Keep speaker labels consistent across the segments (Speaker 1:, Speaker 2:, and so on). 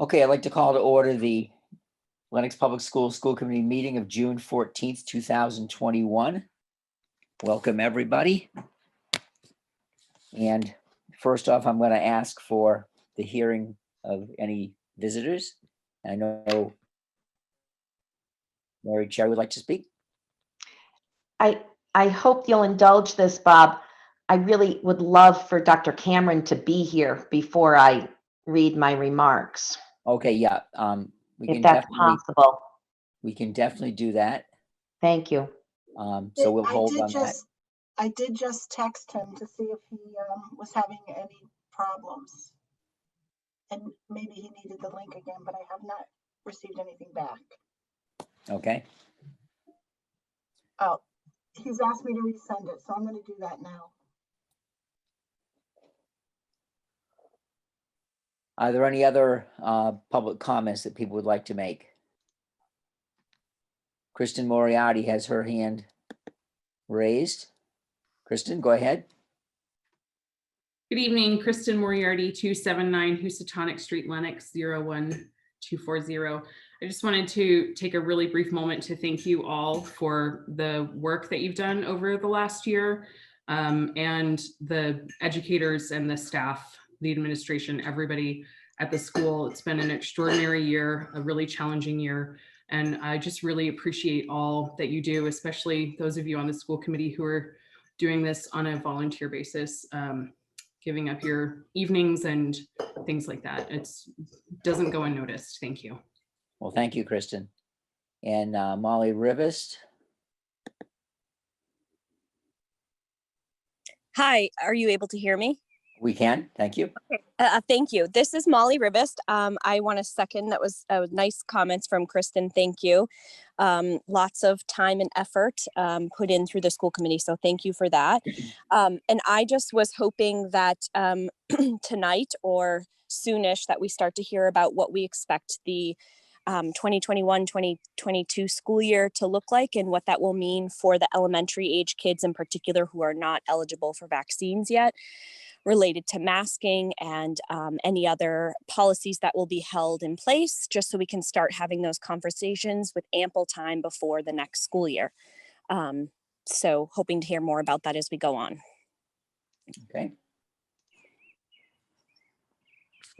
Speaker 1: Okay, I'd like to call to order the Lenox Public Schools School Committee meeting of June 14th, 2021. Welcome, everybody. And first off, I'm going to ask for the hearing of any visitors. I know Mary Cherry would like to speak.
Speaker 2: I hope you'll indulge this, Bob. I really would love for Dr. Cameron to be here before I read my remarks.
Speaker 1: Okay, yeah.
Speaker 2: If that's possible.
Speaker 1: We can definitely do that.
Speaker 2: Thank you.
Speaker 1: So we'll hold on that.
Speaker 3: I did just text him to see if he was having any problems. And maybe he needed the link again, but I have not received anything back.
Speaker 1: Okay.
Speaker 3: Oh, he's asked me to resend it, so I'm going to do that now.
Speaker 1: Are there any other public comments that people would like to make? Kristen Moriarty has her hand raised. Kristen, go ahead.
Speaker 4: Good evening, Kristen Moriarty, 279 Housatonic Street, Lenox, 01240. I just wanted to take a really brief moment to thank you all for the work that you've done over the last year, and the educators and the staff, the administration, everybody at the school. It's been an extraordinary year, a really challenging year. And I just really appreciate all that you do, especially those of you on the school committee who are doing this on a volunteer basis, giving up your evenings and things like that. It doesn't go unnoticed. Thank you.
Speaker 1: Well, thank you, Kristen. And Molly Rivest.
Speaker 5: Hi, are you able to hear me?
Speaker 1: We can, thank you.
Speaker 5: Thank you. This is Molly Rivest. I want to second, that was nice comments from Kristen. Thank you. Lots of time and effort put in through the school committee. So thank you for that. And I just was hoping that tonight or soonish that we start to hear about what we expect the 2021-2022 school year to look like and what that will mean for the elementary age kids in particular who are not eligible for vaccines yet, related to masking and any other policies that will be held in place, just so we can start having those conversations with ample time before the next school year. So hoping to hear more about that as we go on.
Speaker 1: Okay.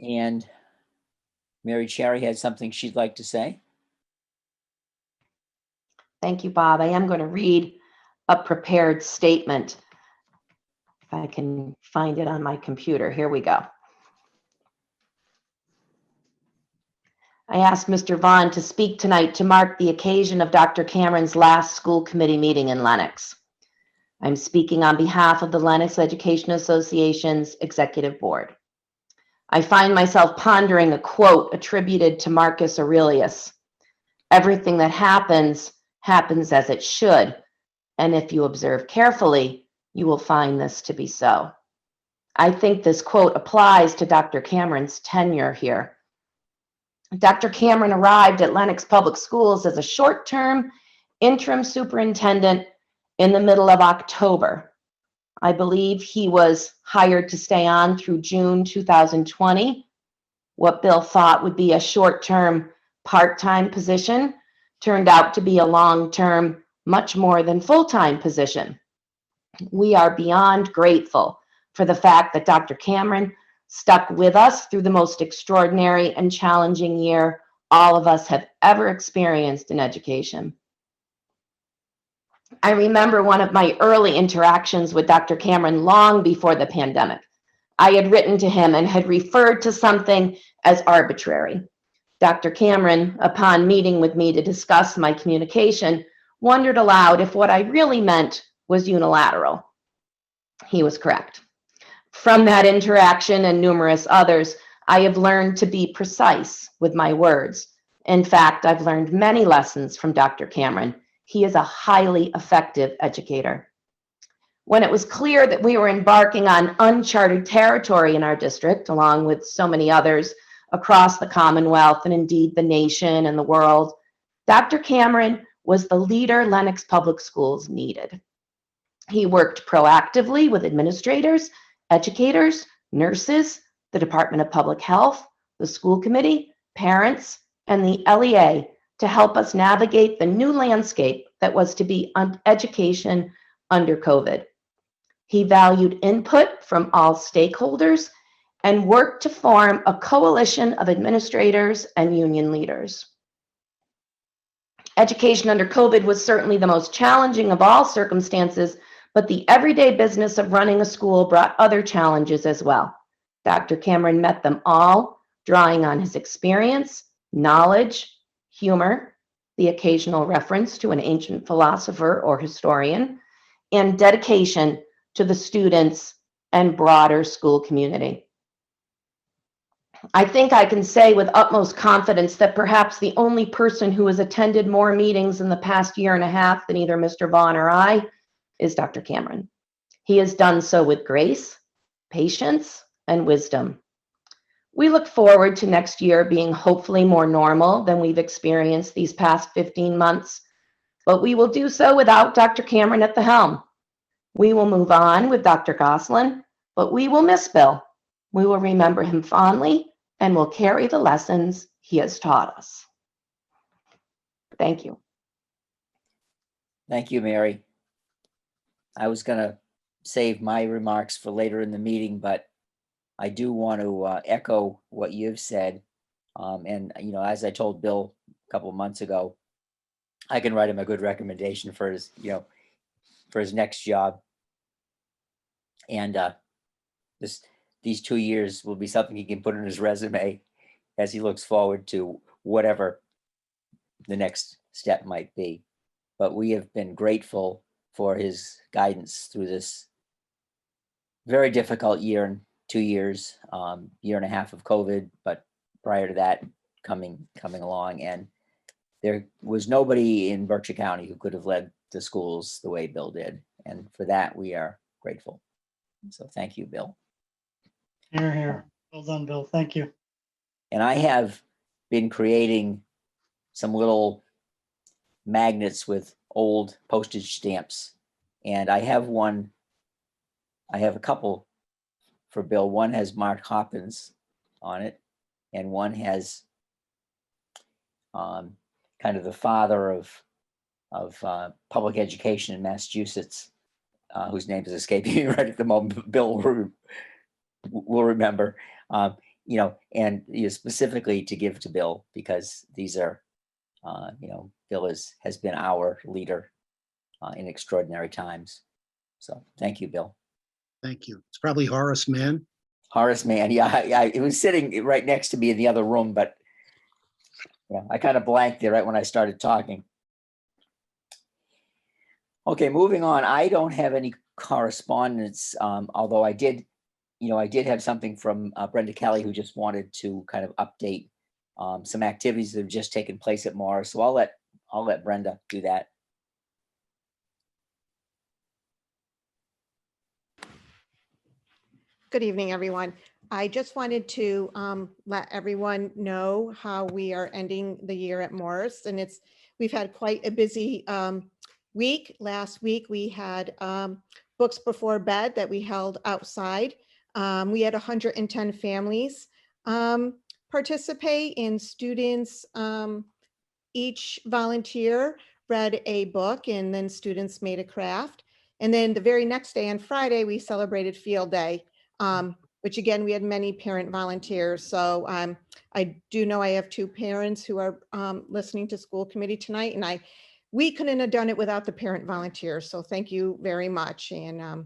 Speaker 1: And Mary Cherry had something she'd like to say.
Speaker 2: Thank you, Bob. I am going to read a prepared statement. If I can find it on my computer. Here we go. I asked Mr. Vaughn to speak tonight to mark the occasion of Dr. Cameron's last school committee meeting in Lenox. I'm speaking on behalf of the Lenox Education Association's Executive Board. I find myself pondering a quote attributed to Marcus Aurelius. Everything that happens, happens as it should, and if you observe carefully, you will find this to be so. I think this quote applies to Dr. Cameron's tenure here. Dr. Cameron arrived at Lenox Public Schools as a short-term interim superintendent in the middle of October. I believe he was hired to stay on through June 2020. What Bill thought would be a short-term part-time position turned out to be a long-term, much more than full-time position. We are beyond grateful for the fact that Dr. Cameron stuck with us through the most extraordinary and challenging year all of us have ever experienced in education. I remember one of my early interactions with Dr. Cameron long before the pandemic. I had written to him and had referred to something as arbitrary. Dr. Cameron, upon meeting with me to discuss my communication, wondered aloud if what I really meant was unilateral. He was correct. From that interaction and numerous others, I have learned to be precise with my words. In fact, I've learned many lessons from Dr. Cameron. He is a highly effective educator. When it was clear that we were embarking on uncharted territory in our district, along with so many others across the Commonwealth and indeed the nation and the world, Dr. Cameron was the leader Lenox Public Schools needed. He worked proactively with administrators, educators, nurses, the Department of Public Health, the school committee, parents, and the LEA to help us navigate the new landscape that was to be education under COVID. He valued input from all stakeholders and worked to form a coalition of administrators and union leaders. Education under COVID was certainly the most challenging of all circumstances, but the everyday business of running a school brought other challenges as well. Dr. Cameron met them all, drawing on his experience, knowledge, humor, the occasional reference to an ancient philosopher or historian, and dedication to the students and broader school community. I think I can say with utmost confidence that perhaps the only person who has attended more meetings in the past year and a half than either Mr. Vaughn or I is Dr. Cameron. He has done so with grace, patience, and wisdom. We look forward to next year being hopefully more normal than we've experienced these past 15 months, but we will do so without Dr. Cameron at the helm. We will move on with Dr. Goslin, but we will miss Bill. We will remember him fondly and will carry the lessons he has taught us. Thank you.
Speaker 1: Thank you, Mary. I was going to save my remarks for later in the meeting, but I do want to echo what you've said. And, you know, as I told Bill a couple of months ago, I can write him a good recommendation for his, you know, for his next job. And these 2 years will be something he can put in his resume as he looks forward to whatever the next step might be. But we have been grateful for his guidance through this very difficult year and 2 years, year and a half of COVID, but prior to that coming along. And there was nobody in Berkshire County who could have led the schools the way Bill did. And for that, we are grateful. So thank you, Bill.
Speaker 6: Here, here. Well done, Bill. Thank you.
Speaker 1: And I have been creating some little magnets with old postage stamps. And I have a couple for Bill. One has Mark Hoppins on it, and one has kind of the father of public education in Massachusetts, whose name is escaping me right at the moment. Bill will remember, you know, and you know, specifically to give to Bill, because these are, you know, Bill has been our leader in extraordinary times. So thank you, Bill.
Speaker 7: Thank you. It's probably Horace Mann.
Speaker 1: Horace Mann, yeah, it was sitting right next to me in the other room, but yeah, I kind of blanked there right when I started talking. Okay, moving on. I don't have any correspondence, although I did have something from Brenda Kelly, who just wanted to kind of update some activities that have just taken place at Morris. So I'll let Brenda do that.
Speaker 8: Good evening, everyone. I just wanted to let everyone know how we are ending the year at Morris, and we've had quite a busy week. Last week we had books before bed that we held outside. We had 110 families participate, and students each volunteer read a book, and then students made a craft. And then the very next day on Friday, we celebrated Field Day, which again, we had many parent volunteers. So I do know I have 2 parents who are listening to school committee tonight, and we couldn't have done it without the parent volunteers. So thank you very much. And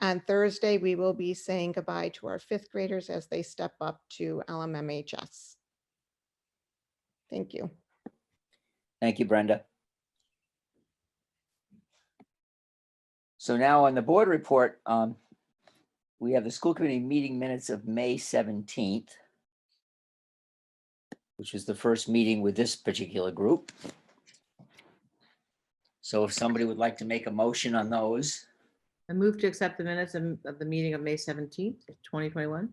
Speaker 8: on Thursday, we will be saying goodbye to our 5th graders as they step up to LMMHS. Thank you.
Speaker 1: Thank you, Brenda. So now on the board report, we have the school committee meeting minutes of May 17th, which was the first meeting with this particular group. So if somebody would like to make a motion on those.
Speaker 9: I move to accept the minutes of the meeting of May 17th, 2021.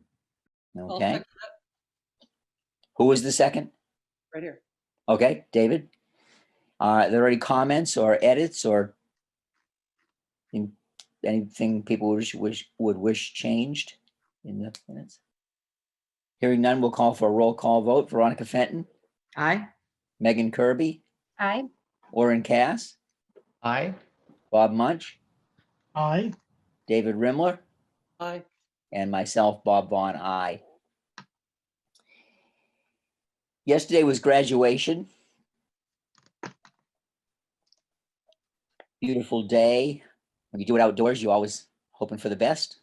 Speaker 1: Okay. Who was the second?
Speaker 9: Right here.
Speaker 1: Okay, David. Are there any comments or edits or anything people would wish changed in the minutes? Hearing none, we'll call for a roll call vote. Veronica Fenton,
Speaker 9: Aye.
Speaker 1: Megan Kirby,
Speaker 5: Aye.
Speaker 1: Orin Cass,
Speaker 10: Aye.
Speaker 1: Bob Munch,
Speaker 6: Aye.
Speaker 1: David Rimler,
Speaker 10: Aye.
Speaker 1: and myself, Bob Vaughn, aye. Yesterday was graduation. Beautiful day. When you do it outdoors, you always hoping for the best.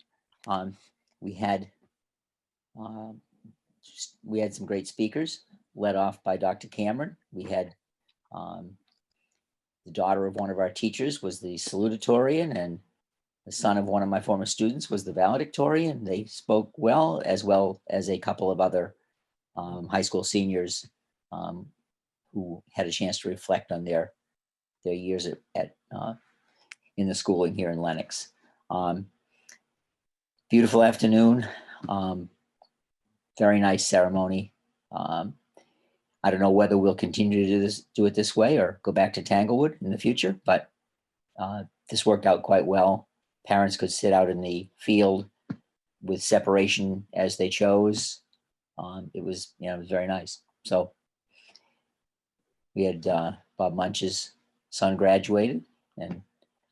Speaker 1: We had we had some great speakers, led off by Dr. Cameron. We had the daughter of one of our teachers was the salutatorian, and the son of one of my former students was the valedictorian. They spoke well as a couple of other high school seniors who had a chance to reflect on their years at in the schooling here in Lenox. Beautiful afternoon. Very nice ceremony. I don't know whether we'll continue to do it this way or go back to Tanglewood in the future, but this worked out quite well. Parents could sit out in the field with separation as they chose. It was very nice. So we had Bob Munch's son graduated, and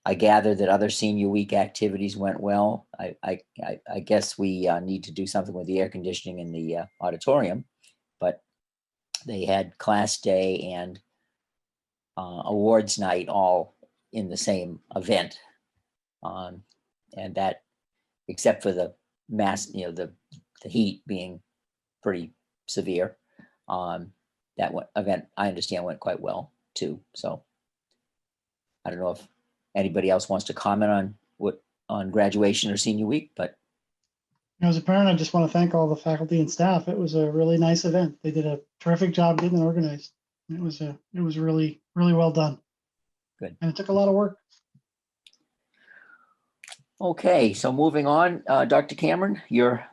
Speaker 1: I gather that other senior week activities went well. I guess we need to do something with the air conditioning in the auditorium, but they had class day and awards night all in the same event. And that, except for the the heat being pretty severe, that event I understand went quite well too. So I don't know if anybody else wants to comment on graduation or senior week, but
Speaker 6: As a parent, I just want to thank all the faculty and staff. It was a really nice event. They did a terrific job getting it organized. It was really, really well done.
Speaker 1: Good.
Speaker 6: And it took a lot of work.
Speaker 1: okay. So moving on, Dr. Cameron, your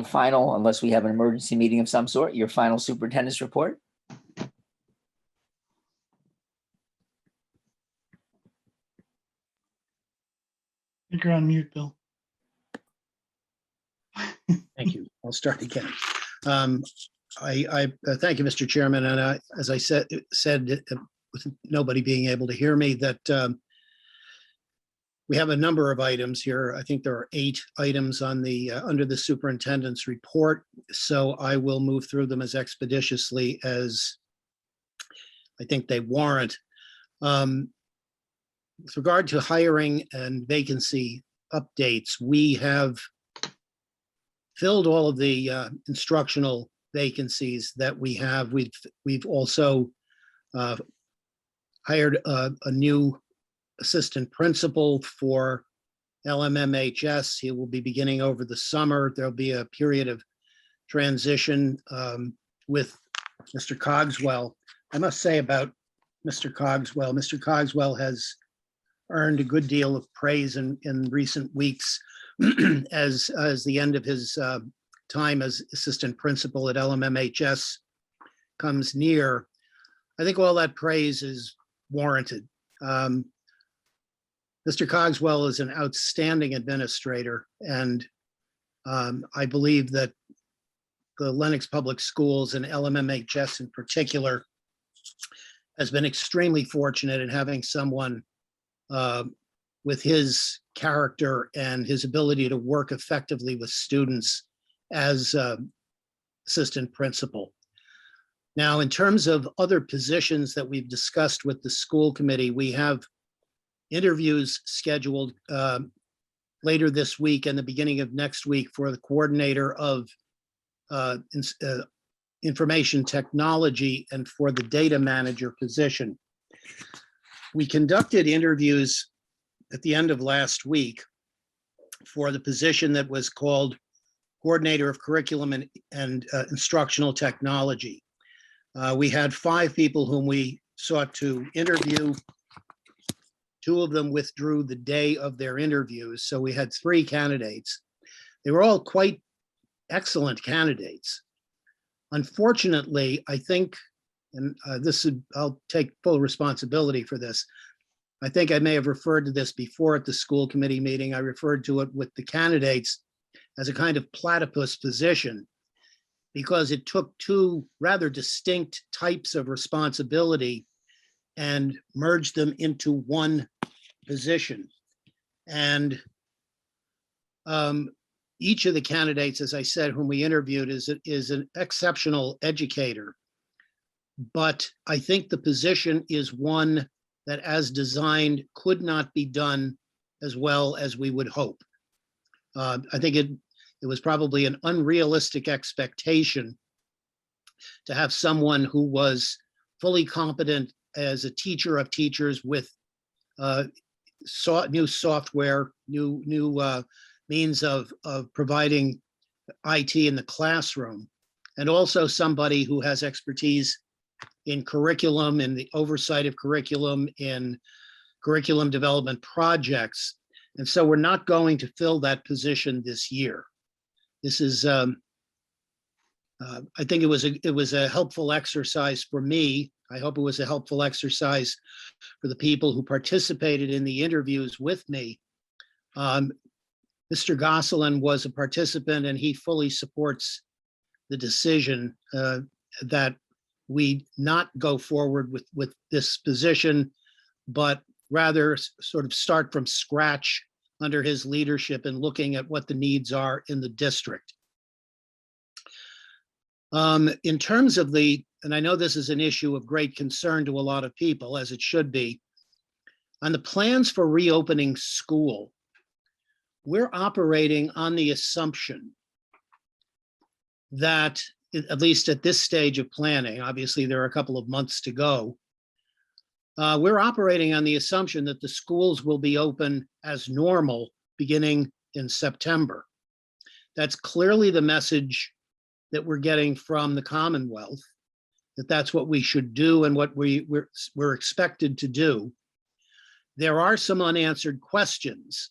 Speaker 1: final, unless we have an emergency meeting of some sort, your final superintendent's report.
Speaker 6: I think you're on mute, Bill.
Speaker 7: Thank you. I'll start again. I thank you, Mr. Chairman, and as I said, with nobody being able to hear me, that we have a number of items here. I think there are 8 items on the under the superintendent's report, so I will move through them as expeditiously as I think they warrant. With regard to hiring and vacancy updates, we have filled all of the instructional vacancies that we have. We've also hired a new assistant principal for LMMHS. He will be beginning over the summer. There'll be a period of transition with Mr. Cogswell. I must say about Mr. Cogswell, Mr. Cogswell has earned a good deal of praise in recent weeks as the end of his time as assistant principal at LMMHS comes near. I think all that praise is warranted. Mr. Cogswell is an outstanding administrator, and I believe that the Lenox Public Schools and LMMHS in particular has been extremely fortunate in having someone with his character and his ability to work effectively with students as assistant principal. Now, in terms of other positions that we've discussed with the school committee, we have interviews scheduled later this week and the beginning of next week for the coordinator of information technology and for the data manager position. We conducted interviews at the end of last week for the position that was called coordinator of curriculum and instructional technology. We had 5 people whom we sought to interview. 2 of them withdrew the day of their interviews, so we had 3 candidates. They were all quite excellent candidates. Unfortunately, I think, and I'll take full responsibility for this. I think I may have referred to this before at the school committee meeting. I referred to it with the candidates as a kind of platypus position. because it took two rather distinct types of responsibility and merged them into one position. And each of the candidates, as I said, whom we interviewed, is an exceptional educator. But I think the position is one that, as designed, could not be done as well as we would hope. I think it was probably an unrealistic expectation to have someone who was fully competent as a teacher of teachers with new software, new means of providing IT in the classroom, and also somebody who has expertise in curriculum, in the oversight of curriculum, in curriculum development projects. And so we're not going to fill that position this year. This is, I think it was a helpful exercise for me. I hope it was a helpful exercise for the people who participated in the interviews with me. Mr. Gosselin was a participant, and he fully supports the decision that we not go forward with this position, but rather sort of start from scratch under his leadership and looking at what the needs are in the district. In terms of and I know this is an issue of great concern to a lot of people, as it should be, on the plans for reopening school, we're operating on the assumption that, at least at this stage of planning, obviously there are a couple of months to go, we're operating on the assumption that the schools will be open as normal beginning in September. That's clearly the message that we're getting from the Commonwealth, that that's what we should do and what we're expected to do. There are some unanswered questions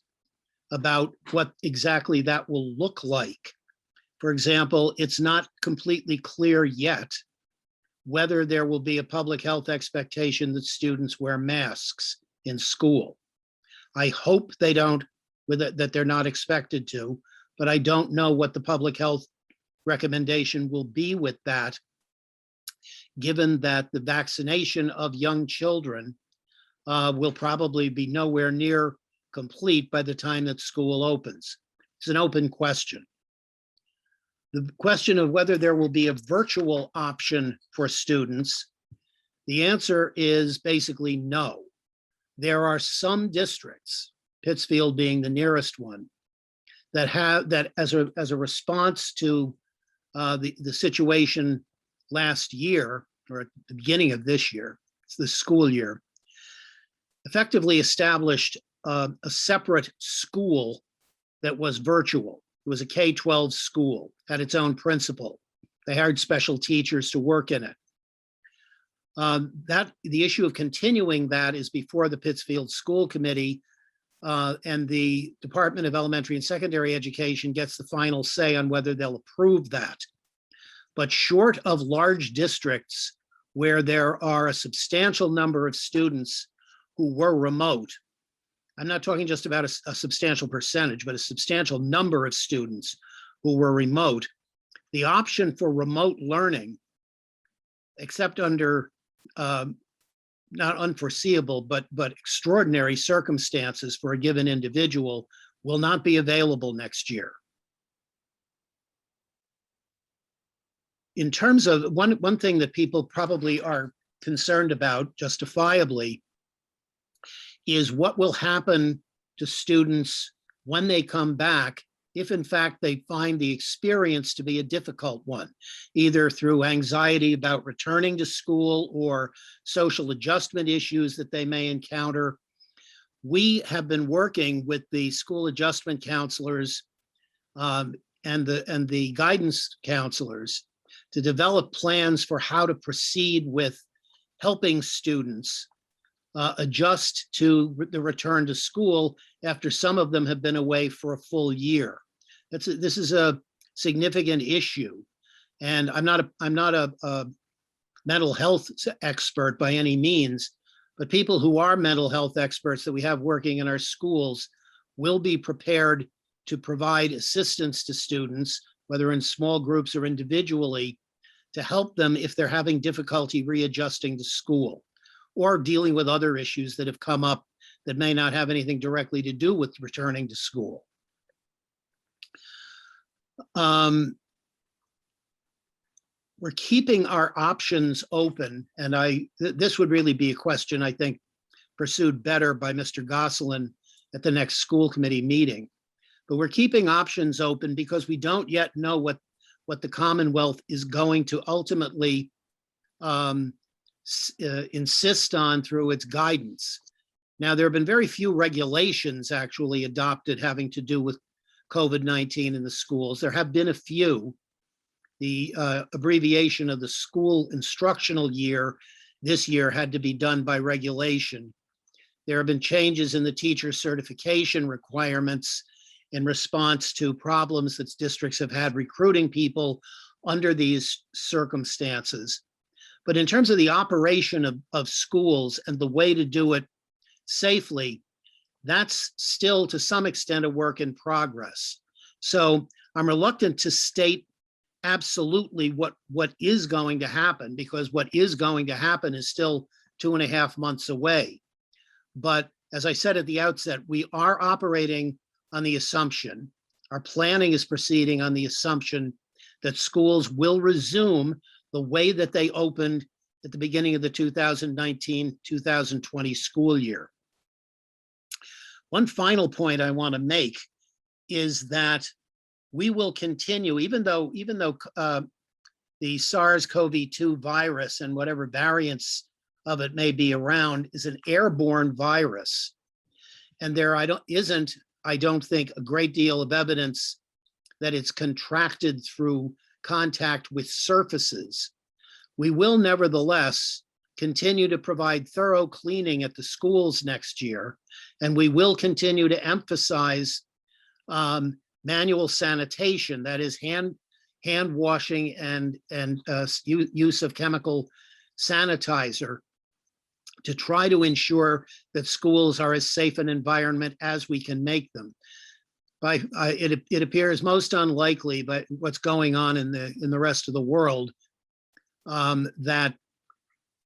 Speaker 7: about what exactly that will look like. For example, it's not completely clear yet whether there will be a public health expectation that students wear masks in school. I hope they don't, that they're not expected to, but I don't know what the public health recommendation will be with that, given that the vaccination of young children will probably be nowhere near complete by the time that school opens. It's an open question. The question of whether there will be a virtual option for students, the answer is basically no. There are some districts, Pittsfield being the nearest one, that have that as a response to the situation last year, or at the beginning of this year, it's the school year, effectively established a separate school that was virtual. It was a K-12 school, had its own principal. They hired special teachers to work in it. The issue of continuing that is before the Pittsfield School Committee, and the Department of Elementary and Secondary Education gets the final say on whether they'll approve that. But short of large districts where there are a substantial number of students who were remote, I'm not talking just about a substantial percentage, but a substantial number of students who were remote, the option for remote learning, except under not unforeseeable, but extraordinary circumstances for a given individual, will not be available next year. In terms of one thing that people probably are concerned about, justifiably, is what will happen to students when they come back, if in fact they find the experience to be a difficult one, either through anxiety about returning to school or social adjustment issues that they may encounter. We have been working with the school adjustment counselors and the guidance counselors to develop plans for how to proceed with helping students adjust to the return to school after some of them have been away for a full year. This is a significant issue, and I'm not a mental health expert by any means, but people who are mental health experts that we have working in our schools will be prepared to provide assistance to students whether in small groups or individually, to help them if they're having difficulty readjusting to school or dealing with other issues that have come up that may not have anything directly to do with returning to school. We're keeping our options open, and this would really be a question, I think, pursued better by Mr. Gosselin at the next school committee meeting. But we're keeping options open because we don't yet know what the Commonwealth is going to ultimately insist on through its guidance. Now, there have been very few regulations actually adopted having to do with COVID-19 in the schools. There have been a few. The abbreviation of the school instructional year this year had to be done by regulation. There have been changes in the teacher certification requirements in response to problems that districts have had recruiting people under these circumstances. But in terms of the operation of schools and the way to do it safely, that's still to some extent a work in progress. So I'm reluctant to state absolutely what is going to happen, because what is going to happen is still 2.5 months away. But as I said at the outset, we are operating on the assumption, our planning is proceeding on the assumption that schools will resume the way that they opened at the beginning of the 2019-2020 school year. One final point I want to make is that we will continue, even though the SARS-CoV-2 virus and whatever variants of it may be around is an airborne virus, and there isn't, I don't think, a great deal of evidence that it's contracted through contact with surfaces. We will nevertheless continue to provide thorough cleaning at the schools next year, and we will continue to emphasize manual sanitation, that is hand washing and use of chemical sanitizer, to try to ensure that schools are as safe an environment as we can make them. It appears most unlikely, but what's going on in the rest of the world, that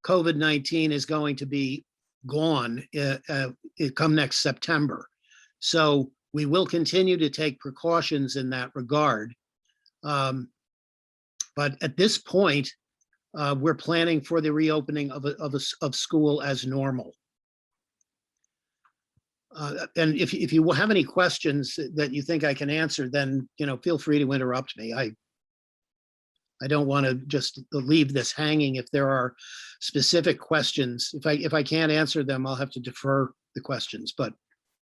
Speaker 7: COVID-19 is going to be gone come next September. So we will continue to take precautions in that regard. But at this point, we're planning for the reopening of school as normal. And if you have any questions that you think I can answer, then feel free to interrupt me. I don't want to just leave this hanging. If there are specific questions, if I can't answer them, I'll have to defer the questions. But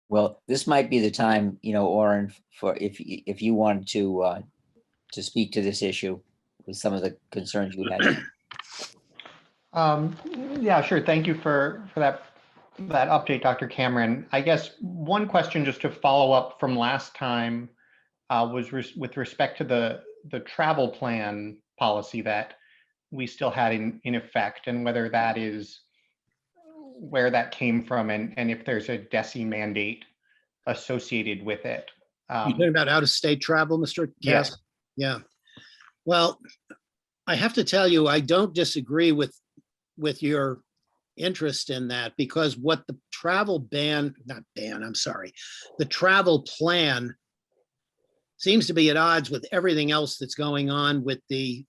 Speaker 1: Well, this might be the time, Oren, for if you wanted to speak to this issue with some of the concerns you had.
Speaker 10: Yeah, sure. Thank you for that update, Dr. Cameron. I guess one question just to follow up from last time was with respect to the travel plan policy that we still had in effect, and whether that is where that came from, and if there's a DESI mandate associated with it.
Speaker 7: You talking about out-of-state travel, Mr. Cass?
Speaker 10: Yes.
Speaker 7: Yeah. Well, I have to tell you, I don't disagree with your interest in that, because what the travel the travel plan seems to be at odds with everything else that's going on with the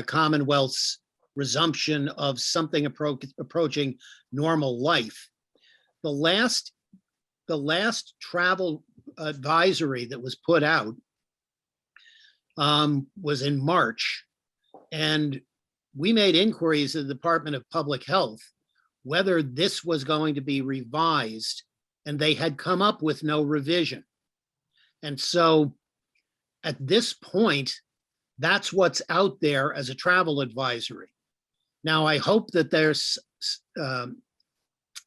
Speaker 7: Commonwealth's resumption of something approaching normal life. The last travel advisory that was put out was in March, and we made inquiries to the Department of Public Health whether this was going to be revised, and they had come up with no revision. And so at this point, that's what's out there as a travel advisory. Now, I hope that there's that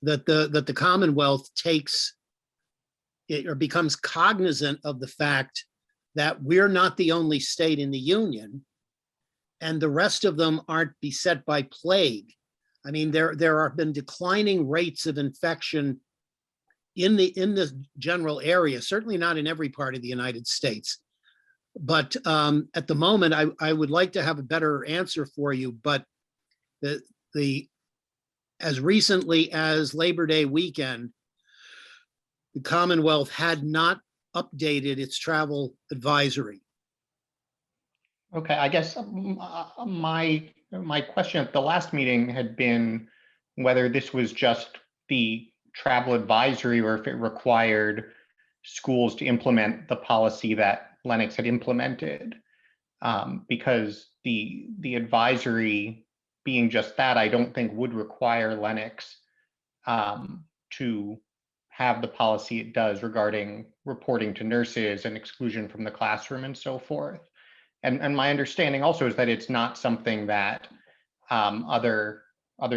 Speaker 7: the Commonwealth takes it or becomes cognizant of the fact that we're not the only state in the union, and the rest of them aren't beset by plague. I mean, there have been declining rates of infection in the general area, certainly not in every part of the United States, But at the moment, I would like to have a better answer for you, but the as recently as Labor Day weekend, the Commonwealth had not updated its travel advisory.
Speaker 10: Okay, I guess my question at the last meeting had been whether this was just the travel advisory or if it required schools to implement the policy that Lenox had implemented. Because the advisory being just that, I don't think would require Lenox to have the policy it does regarding reporting to nurses and exclusion from the classroom and so forth. And my understanding also is that it's not something that other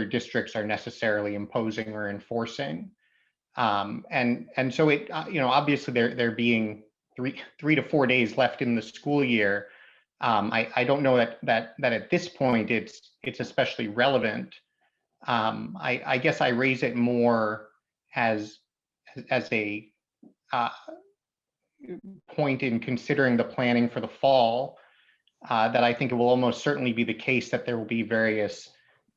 Speaker 10: districts are necessarily imposing or enforcing. And so it, obviously there being 3 to 4 days left in the school year, I don't know that at this point it's especially relevant. I guess I raise it more as a point in considering the planning for the fall, that I think it will almost certainly be the case that there will be various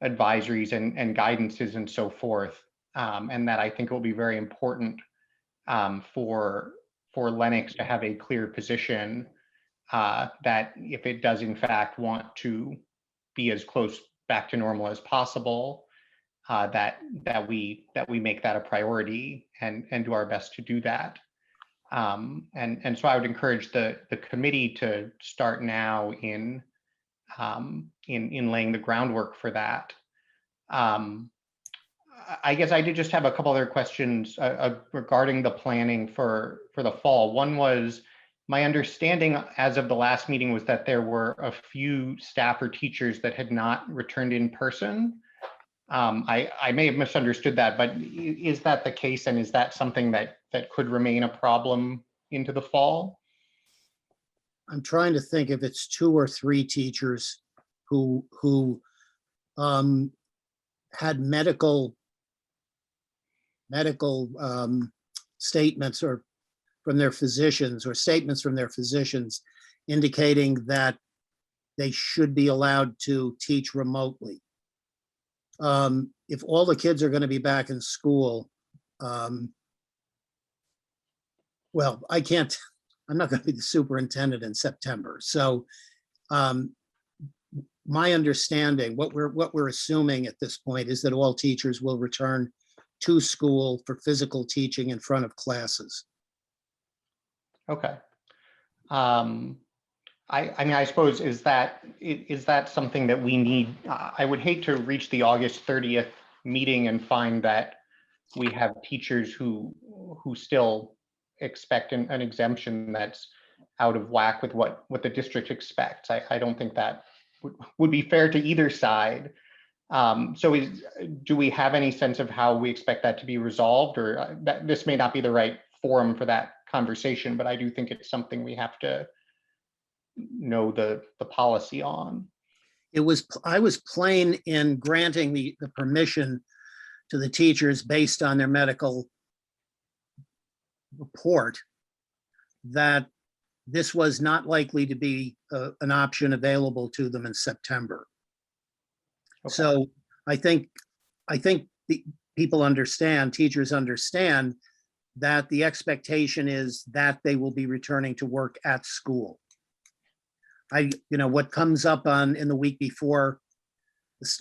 Speaker 10: advisories and guidances and so forth, and that I think it will be very important for Lenox to have a clear position that if it does in fact want to be as close back to normal as possible, that we make that a priority and do our best to do that. And so I would encourage the committee to start now in laying the groundwork for that. I guess I did just have a couple other questions regarding the planning for the fall. One was, my understanding as of the last meeting was that there were a few staff or teachers that had not returned in person. I may have misunderstood that, but is that the case, and is that something that could remain a problem into the fall?
Speaker 7: I'm trying to think if it's 2 or 3 teachers who had medical statements or from their physicians, or statements from their physicians indicating that they should be allowed to teach remotely. If all the kids are going to be back in school, well, I'm not going to be the superintendent in September. So my understanding, what we're assuming at this point is that all teachers will return to school for physical teaching in front of classes.
Speaker 10: Okay. I mean, I suppose, is that something that we need? I would hate to reach the August 30th meeting and find that we have teachers who still expect an exemption that's out of whack with what the district expects. I don't think that would be fair to either side. So do we have any sense of how we expect that to be resolved, or that this may not be the right forum for that conversation, but I do think it's something we have to know the policy on.
Speaker 7: I was plain in granting the permission to the teachers based on their medical report that this was not likely to be an option available to them in September. Okay. So I think the people understand, teachers understand that the expectation is that they will be returning to work at school. What comes up in the week before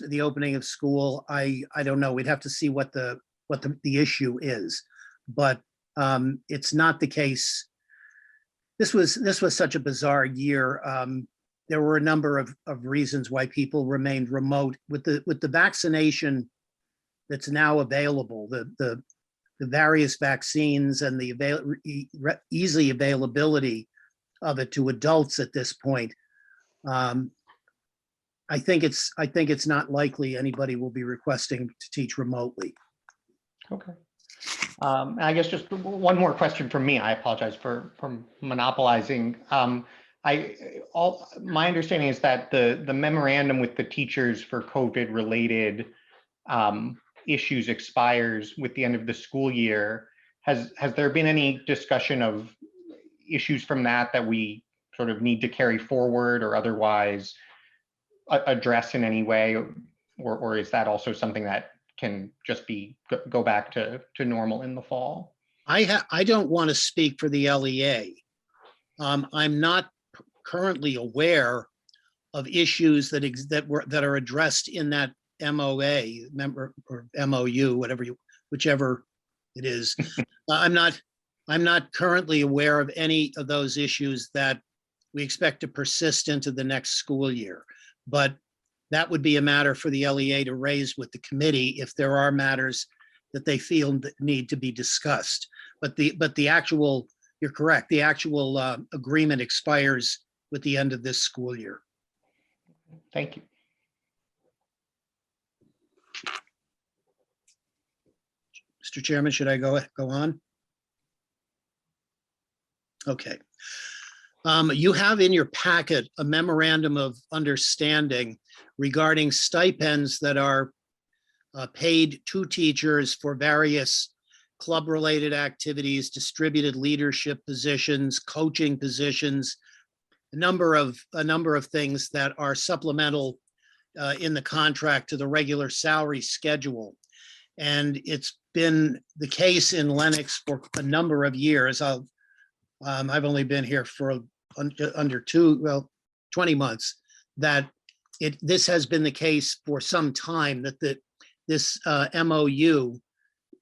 Speaker 7: the opening of school, I don't know. We'd have to see what the issue is, but it's not the case. This was such a bizarre year. There were a number of reasons why people remained remote with the vaccination that's now available, the various vaccines and the easy availability of it to adults at this point. I think it's not likely anybody will be requesting to teach remotely.
Speaker 10: Okay. I guess just one more question from me. I apologize for monopolizing. My understanding is that the memorandum with the teachers for COVID-related issues expires with the end of the school year. Has there been any discussion of issues from that we sort of need to carry forward or otherwise address in any way? Or is that also something that can just go back to normal in the fall?
Speaker 7: I don't want to speak for the LEA. I'm not currently aware of issues that are addressed in that MOA member or MOU, whichever it is. I'm not currently aware of any of those issues that we expect to persist into the next school year. But that would be a matter for the LEA to raise with the committee if there are matters that they feel that need to be discussed. But the actual, you're correct, the actual agreement expires with the end of this school year.
Speaker 10: Thank you.
Speaker 7: Mr. Chairman, should I go on? Okay. You have in your packet a memorandum of understanding regarding stipends that are paid to teachers for various club-related activities, distributed leadership positions, coaching positions, a number of things that are supplemental in the contract to the regular salary schedule. And it's been the case in Lenox for a number of years. I've only been here for under 20 months, that this has been the case for some time, that this MOU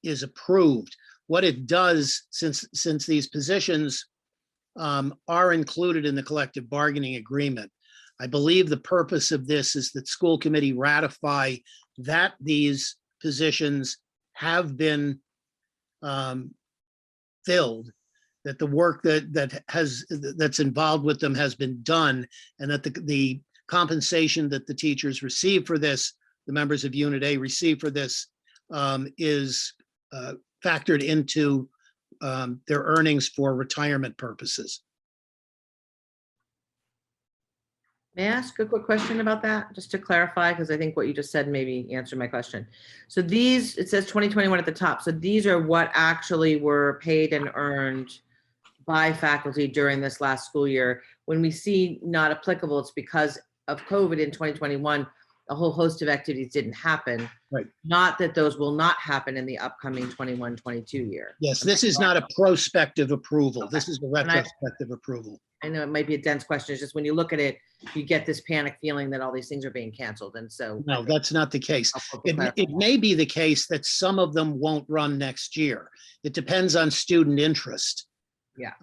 Speaker 7: is approved. What it does, since these positions are included in the collective bargaining agreement, I believe the purpose of this is that school committee ratify that these positions have been filled, that the work that's involved with them has been done, and that the compensation that the teachers receive for this, the members of Unit A receive for this, is factored into their earnings for retirement purposes.
Speaker 9: May I ask a quick question about that, just to clarify, because I think what you just said maybe answered my question. So these, it says 2021 at the top. So these are what actually were paid and earned by faculty during this last school year. When we see not applicable, it's because of COVID in 2021, a whole host of activities didn't happen.
Speaker 7: Right.
Speaker 9: Not that those will not happen in the upcoming 21-22 year.
Speaker 7: Yes, this is not a prospective approval. This is a
Speaker 9: And
Speaker 7: retrospective approval.
Speaker 9: I know it might be a dense question. It's just when you look at it, you get this panic feeling that all these things are being canceled. And so.
Speaker 7: No, that's not the case.
Speaker 9: Helpful to
Speaker 7: It
Speaker 9: clarify.
Speaker 7: may be the case that some of them won't run next year. It depends on student interest.
Speaker 9: Yeah.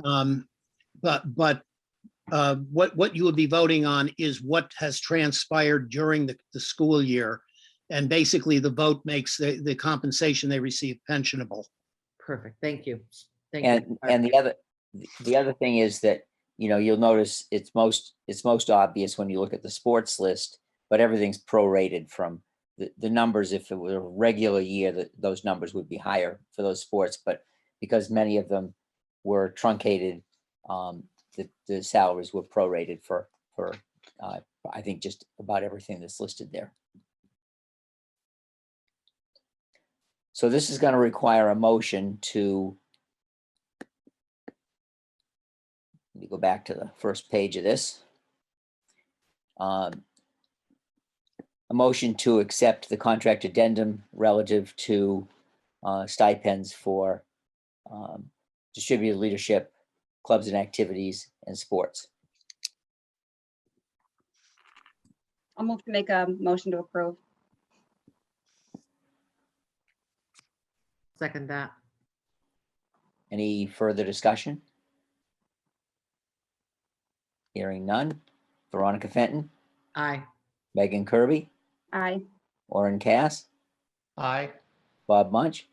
Speaker 7: But what you would be voting on is what has transpired during the school year. And basically the vote makes the compensation they receive pensionable.
Speaker 9: Perfect. Thank you. Thank you.
Speaker 1: And the other thing is that, you'll notice it's most obvious when you look at the sports list, but everything's prorated from the numbers. If it were a regular year, those numbers would be higher for those sports, but because many of them were truncated, the salaries were prorated for I think just about everything that's listed there. So this is going to require a motion to, let me go back to the first page of this. A motion to accept the contract addendum relative to stipends for distributed leadership, clubs and activities, and sports.
Speaker 11: I'll move to make a motion to approve.
Speaker 9: Second that.
Speaker 1: Any further discussion? Hearing none. Veronica Fenton,
Speaker 9: Aye.
Speaker 1: Megan Kirby,
Speaker 11: Aye.
Speaker 1: Orin Cass,
Speaker 10: Aye.
Speaker 1: Bob Munch,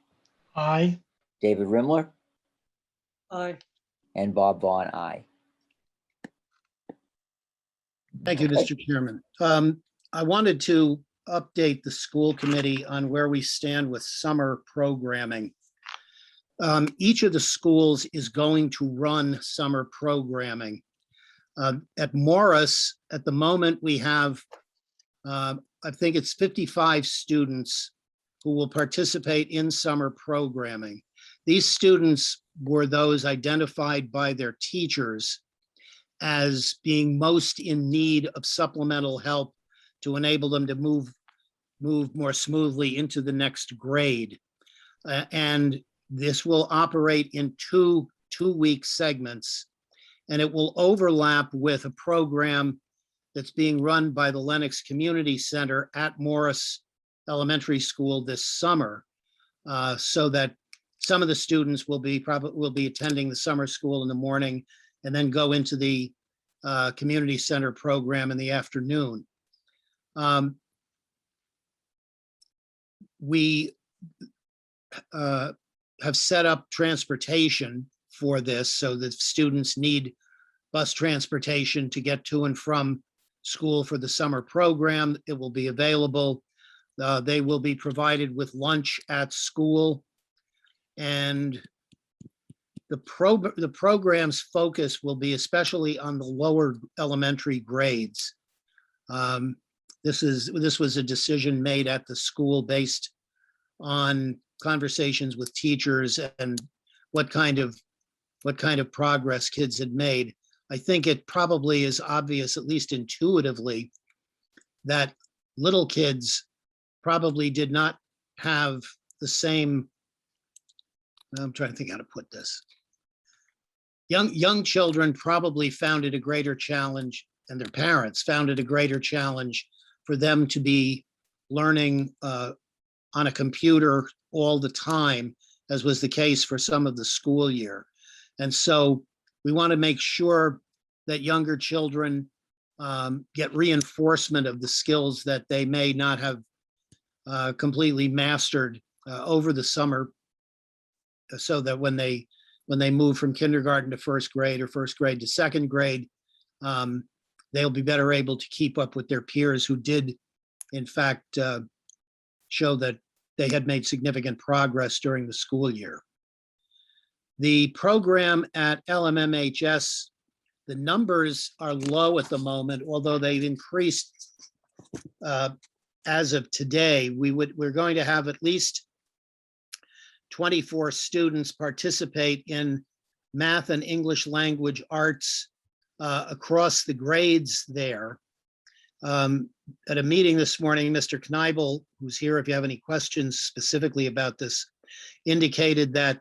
Speaker 6: Aye.
Speaker 1: David Rimler,
Speaker 9: Aye.
Speaker 1: and Bob Vaughn, aye.
Speaker 7: Thank you,
Speaker 1: Okay.
Speaker 7: Mr. Chairman. I wanted to update the school committee on where we stand with summer programming. Each of the schools is going to run summer programming. At Morris, at the moment, we have, I think it's 55 students who will participate in summer programming. These students were those identified by their teachers as being most in need of supplemental help to enable them to move more smoothly into the next grade. And this will operate in two-week segments, and it will overlap with a program that's being run by the Lenox Community Center at Morris Elementary School this summer, so that some of the students will be attending the summer school in the morning and then go into the community center program in the afternoon. We have set up transportation for this, so that students need bus transportation to get to and from school for the summer program. It will be available. They will be provided with lunch at school. And the program's focus will be especially on the lower elementary grades. This was a decision made at the school based on conversations with teachers and what kind of progress kids had made. I think it probably is obvious, at least intuitively, that little kids probably did not have the same, I'm trying to think how to put this. Young children probably found it a greater challenge, and their parents found it a greater challenge for them to be learning on a computer all the time, as was the case for some of the school year. And so we want to make sure that younger children get reinforcement of the skills that they may not have completely mastered over the summer, so that when they move from kindergarten to first grade or first grade to second grade, they'll be better able to keep up with their peers who did, in fact, show that they had made significant progress during the school year. The program at LMMHS, the numbers are low at the moment, although they've increased as of today. We're going to have at least 24 students participate in math and English language arts across the grades there. At a meeting this morning, Mr. Kneibel, who's here if you have any questions specifically about this, indicated that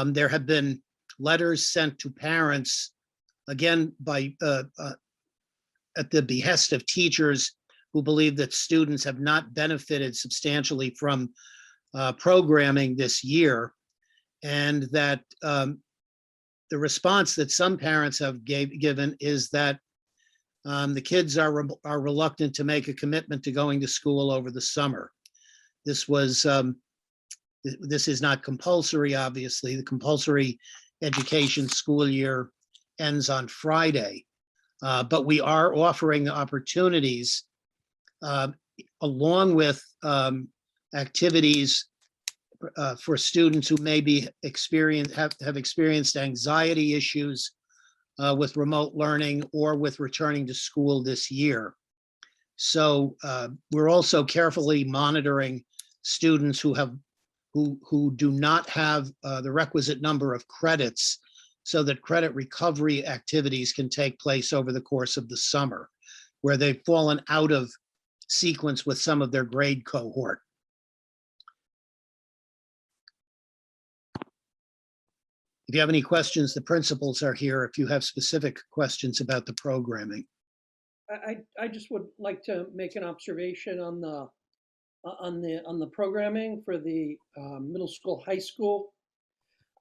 Speaker 7: there have been letters sent to parents, again, by at the behest of teachers who believe that students have not benefited substantially from programming this year, and that the response that some parents have given is that the kids are reluctant to make a commitment to going to school over the summer. This is not compulsory, obviously. The compulsory education school year ends on Friday, but we are offering opportunities along with activities for students who maybe have experienced anxiety issues with remote learning or with returning to school this year. So we're also carefully monitoring students who do not have the requisite number of credits, so that credit recovery activities can take place over the course of the summer, where they've fallen out of sequence with some of their grade cohort. If you have any questions, the principals are here if you have specific questions about the programming.
Speaker 12: I just would like to make an observation on the programming for the middle school, high school.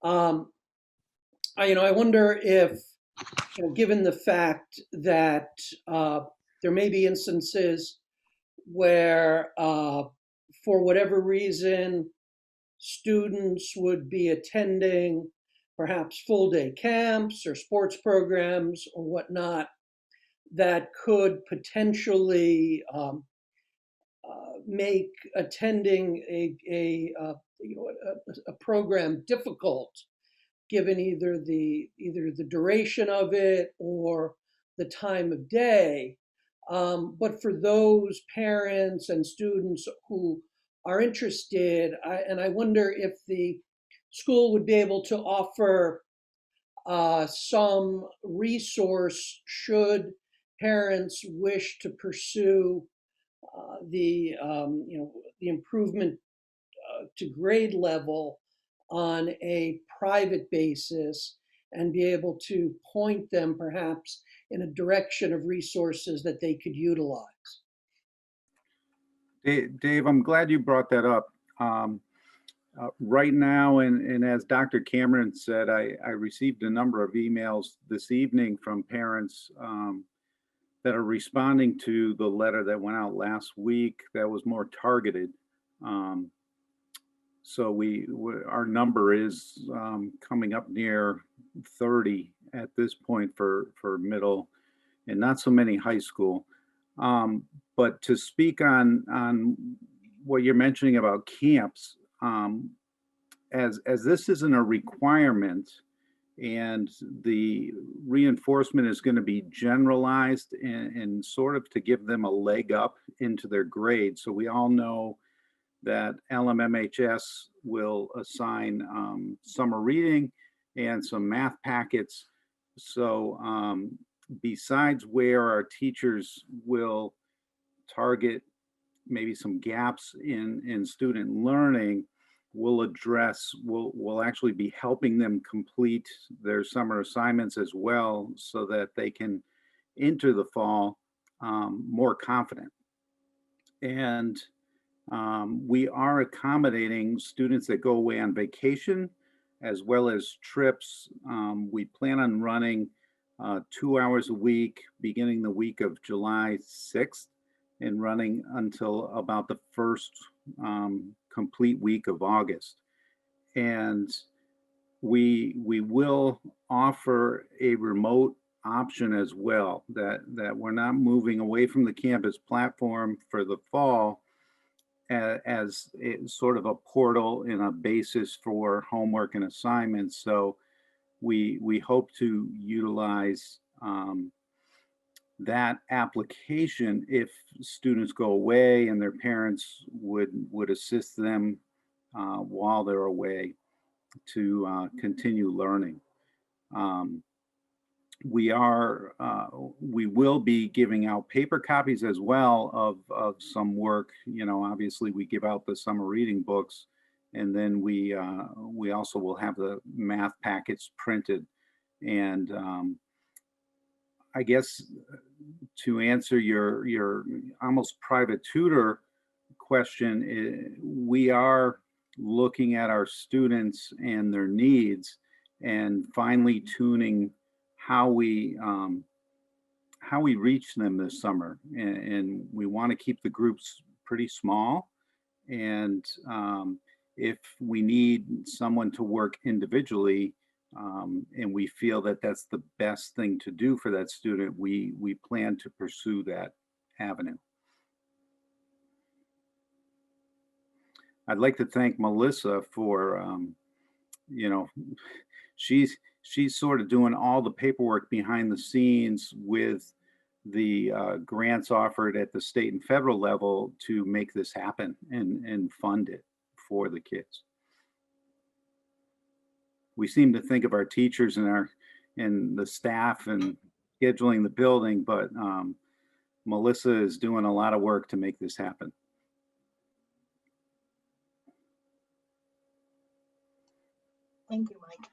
Speaker 12: I wonder if, given the fact that there may be instances where, for whatever reason, students would be attending perhaps full-day camps or sports programs or whatnot, that could potentially make attending a program difficult, given either the duration of it or the time of day. But for those parents and students who are interested, I wonder if the school would be able to offer some resource should parents wish to pursue the improvement to grade level on a private basis, and be able to point them perhaps in a direction of resources that they could utilize.
Speaker 13: Dave, I'm glad you brought that up. Right now, and as Dr. Cameron said, I received a number of emails this evening from parents that are responding to the letter that went out last week that was more targeted. So our number is coming up near 30 at this point for middle, and not so many high school. But to speak on what you're mentioning about camps, as this isn't a requirement, and the reinforcement is going to be generalized and sort of to give them a leg up into their grade. So we all know that LMMHS will assign summer reading and some math packets. So besides where our teachers will target maybe some gaps in student learning, we'll actually be helping them complete their summer assignments as well, so that they can enter the fall more confident. And we are accommodating students that go away on vacation as well as trips. We plan on running 2 hours a week beginning the week of July 6th and running until about the first complete week of August. And we will offer a remote option as well, that we're not moving away from the campus platform for the fall as sort of a portal and a basis for homework and assignments. So we hope to utilize that application if students go away and their parents would assist them while they're away to continue learning. We will be giving out paper copies as well of some work. Obviously we give out the summer reading books, and then we also will have the math packets printed. And I guess to answer your almost private tutor question, we are looking at our students and their needs and finely tuning how we reach them this summer. And we want to keep the groups pretty small. And if we need someone to work individually, and we feel that that's the best thing to do for that student, we plan to pursue that avenue. I'd like to thank Melissa for, she's sort of doing all the paperwork behind the scenes with the grants offered at the state and federal level to make this happen and fund it for the kids. We seem to think of our teachers and the staff and scheduling the building, but Melissa is doing a lot of work to make this happen.
Speaker 3: Thank you, Mike.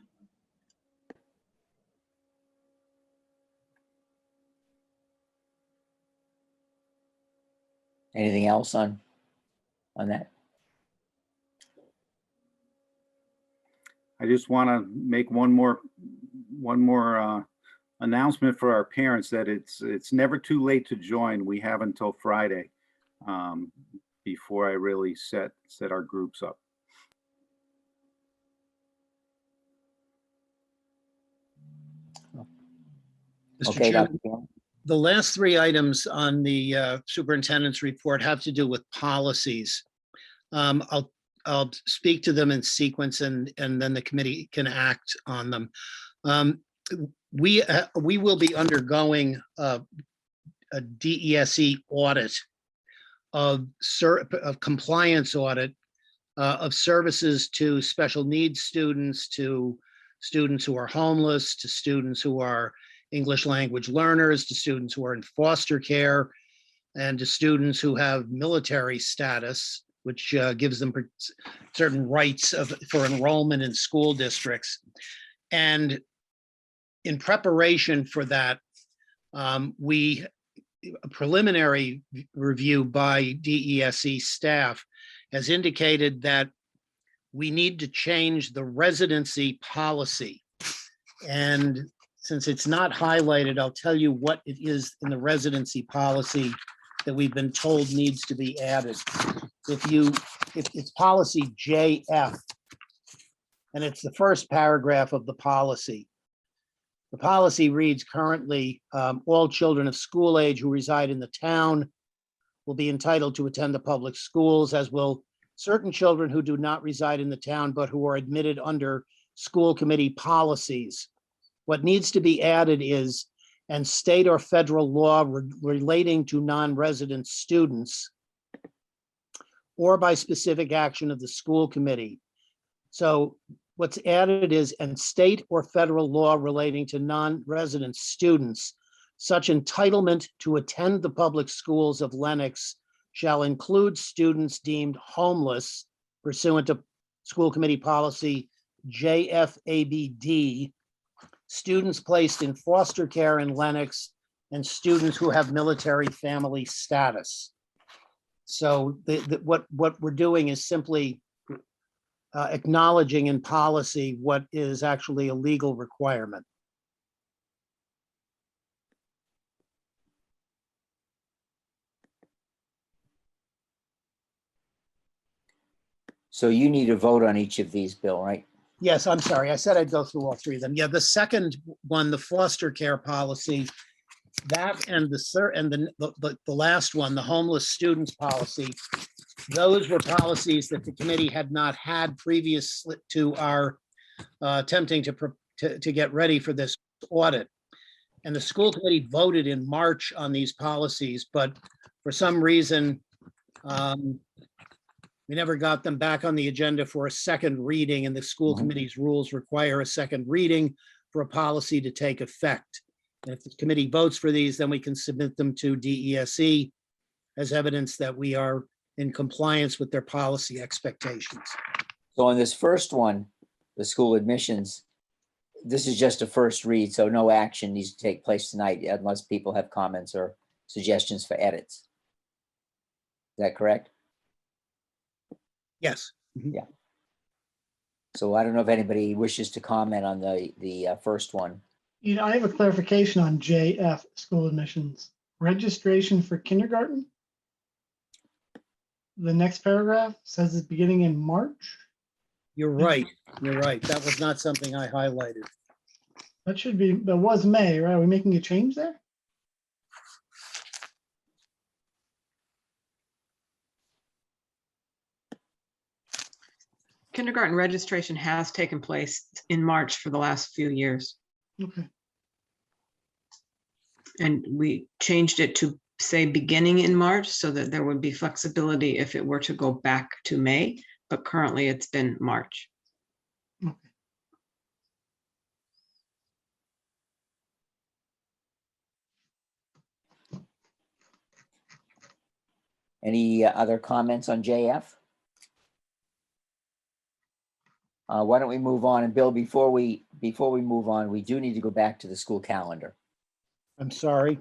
Speaker 1: Anything else on that?
Speaker 13: I just want to make one more announcement for our parents that it's never too late to join. We have until Friday before I really set our groups up.
Speaker 7: Mr.
Speaker 1: Okay,
Speaker 7: Chairman,
Speaker 1: Dr. Cameron.
Speaker 7: the last three items on the superintendent's report have to do with policies. I'll speak to them in sequence, and then the committee can act on them. We will be undergoing a DESE audit of compliance audit of services to special needs students, to students who are homeless, to students who are English language learners, to students who are in foster care, and to students who have military status, which gives them certain rights for enrollment in school districts. And in preparation for that, a preliminary review by DESE staff has indicated that we need to change the residency policy. And since it's not highlighted, I'll tell you what it is in the residency policy that we've been told needs to be added. If it's policy JF, and it's the first paragraph of the policy. The policy reads currently, all children of school age who reside in the town will be entitled to attend the public schools, as will certain children who do not reside in the town, but who are admitted under school committee policies. What needs to be added is, and state or federal law relating to non-resident students, or by specific action of the school committee. So what's added is, and state or federal law relating to non-resident students, such entitlement to attend the public schools of Lenox shall include students deemed homeless pursuant to school committee policy JFABD, students placed in foster care in Lenox, and students who have military family status. So what we're doing is simply acknowledging in policy what is actually a legal requirement.
Speaker 1: So you need a vote on each of these, Bill, right?
Speaker 7: Yes, I'm sorry. I said I'd go through all three of them. Yeah, the second one, the foster care policy, that and the last one, the homeless students policy, those were policies that the committee had not had previous to our attempting to get ready for this audit. And the school committee voted in March on these policies, but for some reason, we never got them back on the agenda for a second reading, and the school committee's rules require a second reading for a policy to take effect. And if the committee votes for these, then we can submit them to DESE as evidence that we are in compliance with their policy expectations.
Speaker 1: So on this first one, the school admissions, this is just a first read, so no action needs to take place tonight unless people have comments or suggestions for edits. Is that correct?
Speaker 7: Yes.
Speaker 1: Yeah. So I don't know if anybody wishes to comment on the first one.
Speaker 6: You know, I have a clarification on JF, school admissions. Registration for kindergarten? The next paragraph says it's beginning in March.
Speaker 7: You're right. You're right. That was not something I highlighted.
Speaker 6: That should be, that was May, right? Are we making a change there?
Speaker 14: Kindergarten registration has taken place in March for the last few years.
Speaker 6: Okay.
Speaker 14: And we changed it to say beginning in March so that there would be flexibility if it were to go back to May, but currently it's been March.
Speaker 6: Okay.
Speaker 1: Any other comments on JF? Why don't we move on? And Bill, before we move on, we do need to go back to the school calendar
Speaker 7: I'm sorry.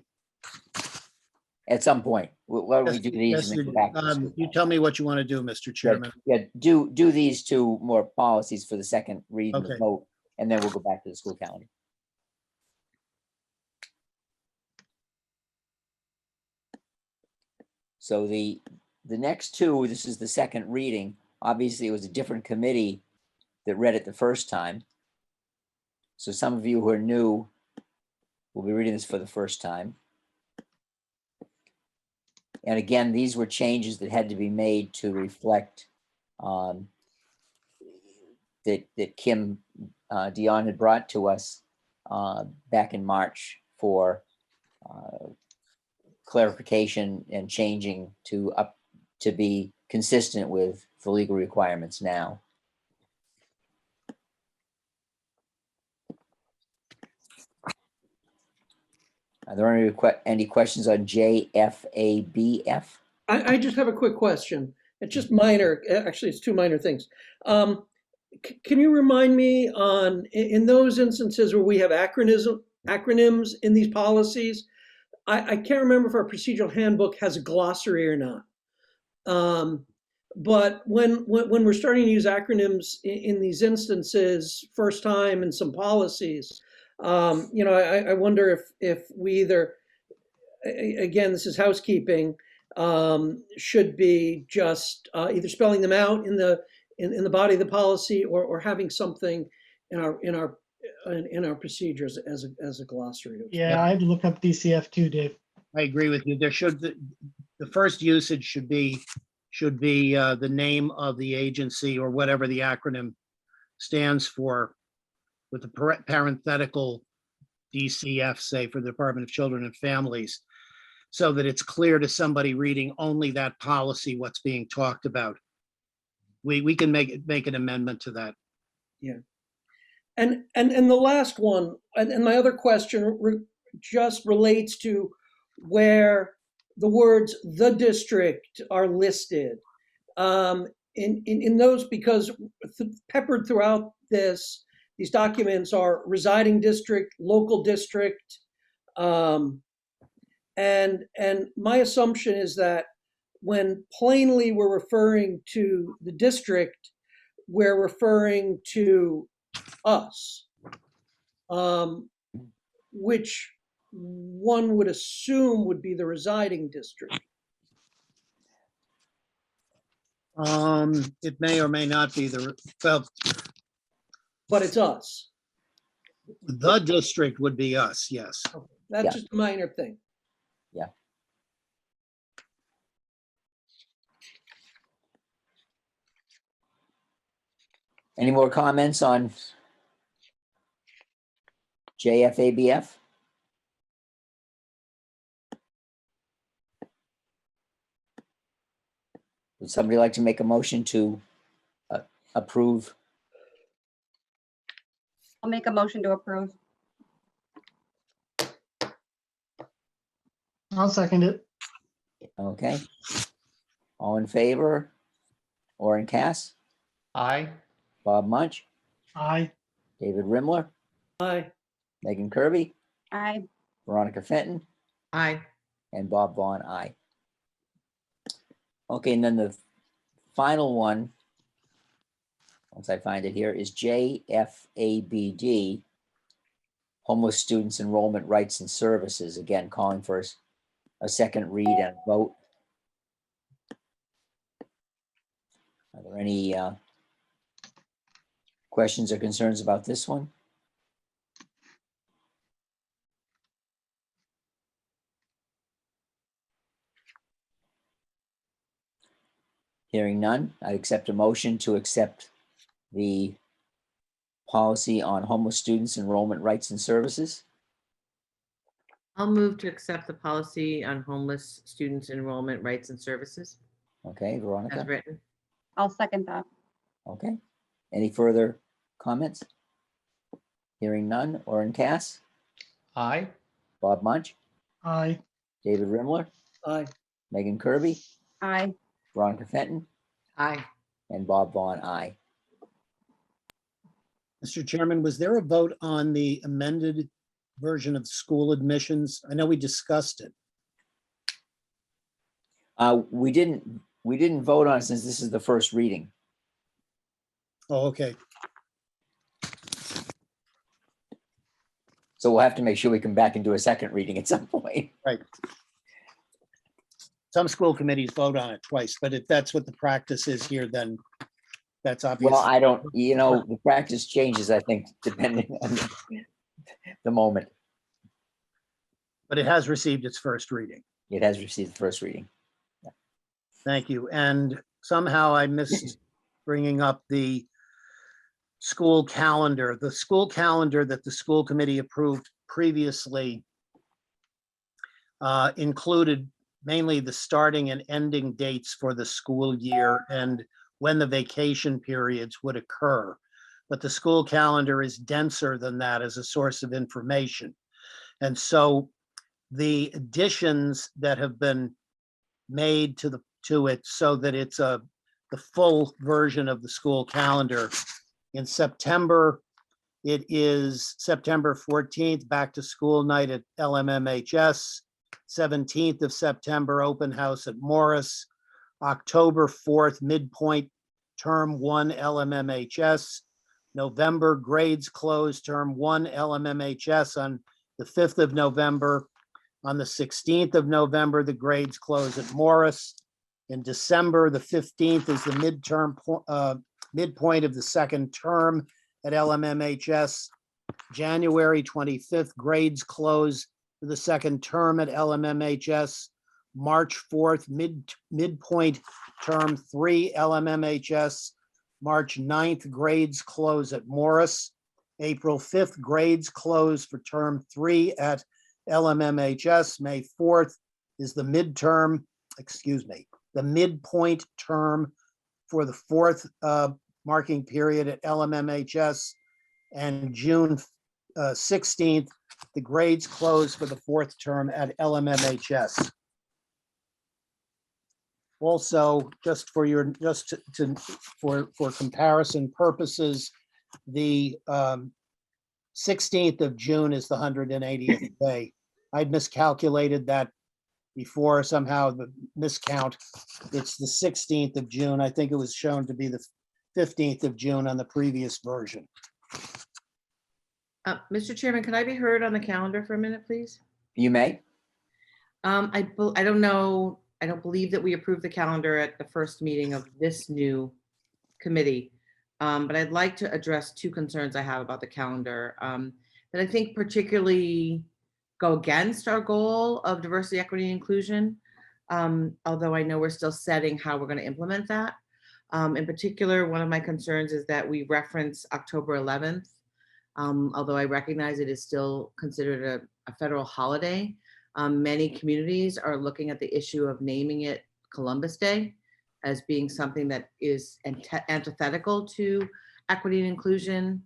Speaker 1: at some point. Why don't we do these
Speaker 7: Yes,
Speaker 1: and then go back to the school
Speaker 7: you tell me what you want to do, Mr. Chairman.
Speaker 1: Yeah, do these two more policies for the second read and the
Speaker 7: Okay.
Speaker 1: vote, and then we'll go back to the school calendar. So the next two, this is the second reading. Obviously, it was a different committee that read it the first time. So some of you who are new will be reading this for the first time. And again, these were changes that had to be made to reflect that Kim Dion had brought to us back in March for clarification and changing to be consistent with the legal requirements now. Are there any questions on JFABF?
Speaker 12: I just have a quick question. It's just minor. Actually, it's two minor things. Can you remind me on, in those instances where we have acronyms in these policies, I can't remember if our procedural handbook has a glossary or not. But when we're starting to use acronyms in these instances, first time in some policies, I wonder if we either, again, this is housekeeping, should be just either spelling them out in the body of the policy, or having something in our procedures as a glossary.
Speaker 6: Yeah, I had to look up DCF too, Dave.
Speaker 7: I agree with you. There should, the first usage should be the name of the agency or whatever the acronym stands for, with the parenthetical DCF, say, for the Department of Children and Families, so that it's clear to somebody reading only that policy what's being talked about. We can make an amendment to that.
Speaker 12: Yeah. And the last one, and my other question just relates to where the words "the district" are listed. In those, because peppered throughout these documents are residing district, local district. And my assumption is that when plainly we're referring to the district, we're referring to us, which one would assume would be the residing district.
Speaker 7: It may or may not be
Speaker 12: But it's us.
Speaker 7: The district would be us, yes.
Speaker 12: That's
Speaker 1: Yeah.
Speaker 12: just a minor thing.
Speaker 1: Yeah. Any more comments on JFABF? Would somebody like to make a motion to approve?
Speaker 11: I'll make a motion to approve.
Speaker 6: I'll second it.
Speaker 1: Okay. All in favor? Orin Cass,
Speaker 10: Aye.
Speaker 1: Bob Munch,
Speaker 6: Aye.
Speaker 1: David Rimler,
Speaker 12: Aye.
Speaker 1: Megan Kirby,
Speaker 11: Aye.
Speaker 1: Veronica Fenton,
Speaker 9: Aye.
Speaker 1: and Bob Vaughn, aye. Okay, and then the final one, once I find it here, is JFABD, Homeless Students Enrollment Rights and Services. Again, calling for a second read and vote. Are there any questions or concerns about this one? Hearing none, I accept a motion to accept the policy on homeless students enrollment rights and services.
Speaker 9: I'll move to accept the policy on homeless students enrollment rights and services
Speaker 1: Okay,
Speaker 9: as
Speaker 1: Veronica.
Speaker 9: written.
Speaker 11: I'll second that.
Speaker 1: Okay. Any further comments? Hearing none. Orin Cass,
Speaker 10: Aye.
Speaker 1: Bob Munch,
Speaker 6: Aye.
Speaker 1: David Rimler,
Speaker 12: Aye.
Speaker 1: Megan Kirby,
Speaker 11: Aye.
Speaker 1: Veronica Fenton,
Speaker 9: Aye.
Speaker 1: and Bob Vaughn, aye.
Speaker 7: Mr. Chairman, was there a vote on the amended version of school admissions? I know we discussed it.
Speaker 1: We didn't vote on it since this is the first reading.
Speaker 7: Oh, okay.
Speaker 1: So we'll have to make sure we come back and do a second reading at some point.
Speaker 7: Right. Some school committees vote on it twice, but if that's what the practice is here, then that's obvious.
Speaker 1: Well, I don't, the practice changes, I think, depending on the moment.
Speaker 7: But it has received its first reading.
Speaker 1: It has received the first reading.
Speaker 7: Thank you. And somehow I missed bringing up the school calendar. The school calendar that the school committee approved previously included mainly the starting and ending dates for the school year and when the vacation periods would occur. But the school calendar is denser than that as a source of information. And so the additions that have been made to it so that it's the full version of the school calendar. In September, it is September 14th, back to school night at LMMHS. 17th of September, open house at Morris. October 4th, midpoint, term 1 LMMHS. November, grades closed, term 1 LMMHS on the 5th of November. On the 16th of November, the grades close at Morris. In December, the 15th is the midpoint of the second term at LMMHS. January 25th, grades close for the second term at LMMHS. March 4th, midpoint term 3 LMMHS. March 9th, grades close at Morris. April 5th, grades close for term 3 at LMMHS. May 4th is the midpoint term for the fourth marking period at LMMHS. And June 16th, the grades close for the fourth term at LMMHS. Also, just for comparison purposes, the 16th of June is the 180th day. I'd miscalculated that before, somehow the miscount. It's the 16th of June. I think it was shown to be the 15th of June on the previous version.
Speaker 9: Mr. Chairman, can I be heard on the calendar for a minute, please?
Speaker 1: You may.
Speaker 9: I don't know. I don't believe that we approved the calendar at the first meeting of this new committee. But I'd like to address two concerns I have about the calendar that I think particularly go against our goal of diversity, equity, and inclusion. Although I know we're still setting how we're going to implement that. In particular, one of my concerns is that we reference October 11th. Although I recognize it is still considered a federal holiday. Many communities are looking at the issue of naming it Columbus Day as being something that is antithetical to equity and inclusion,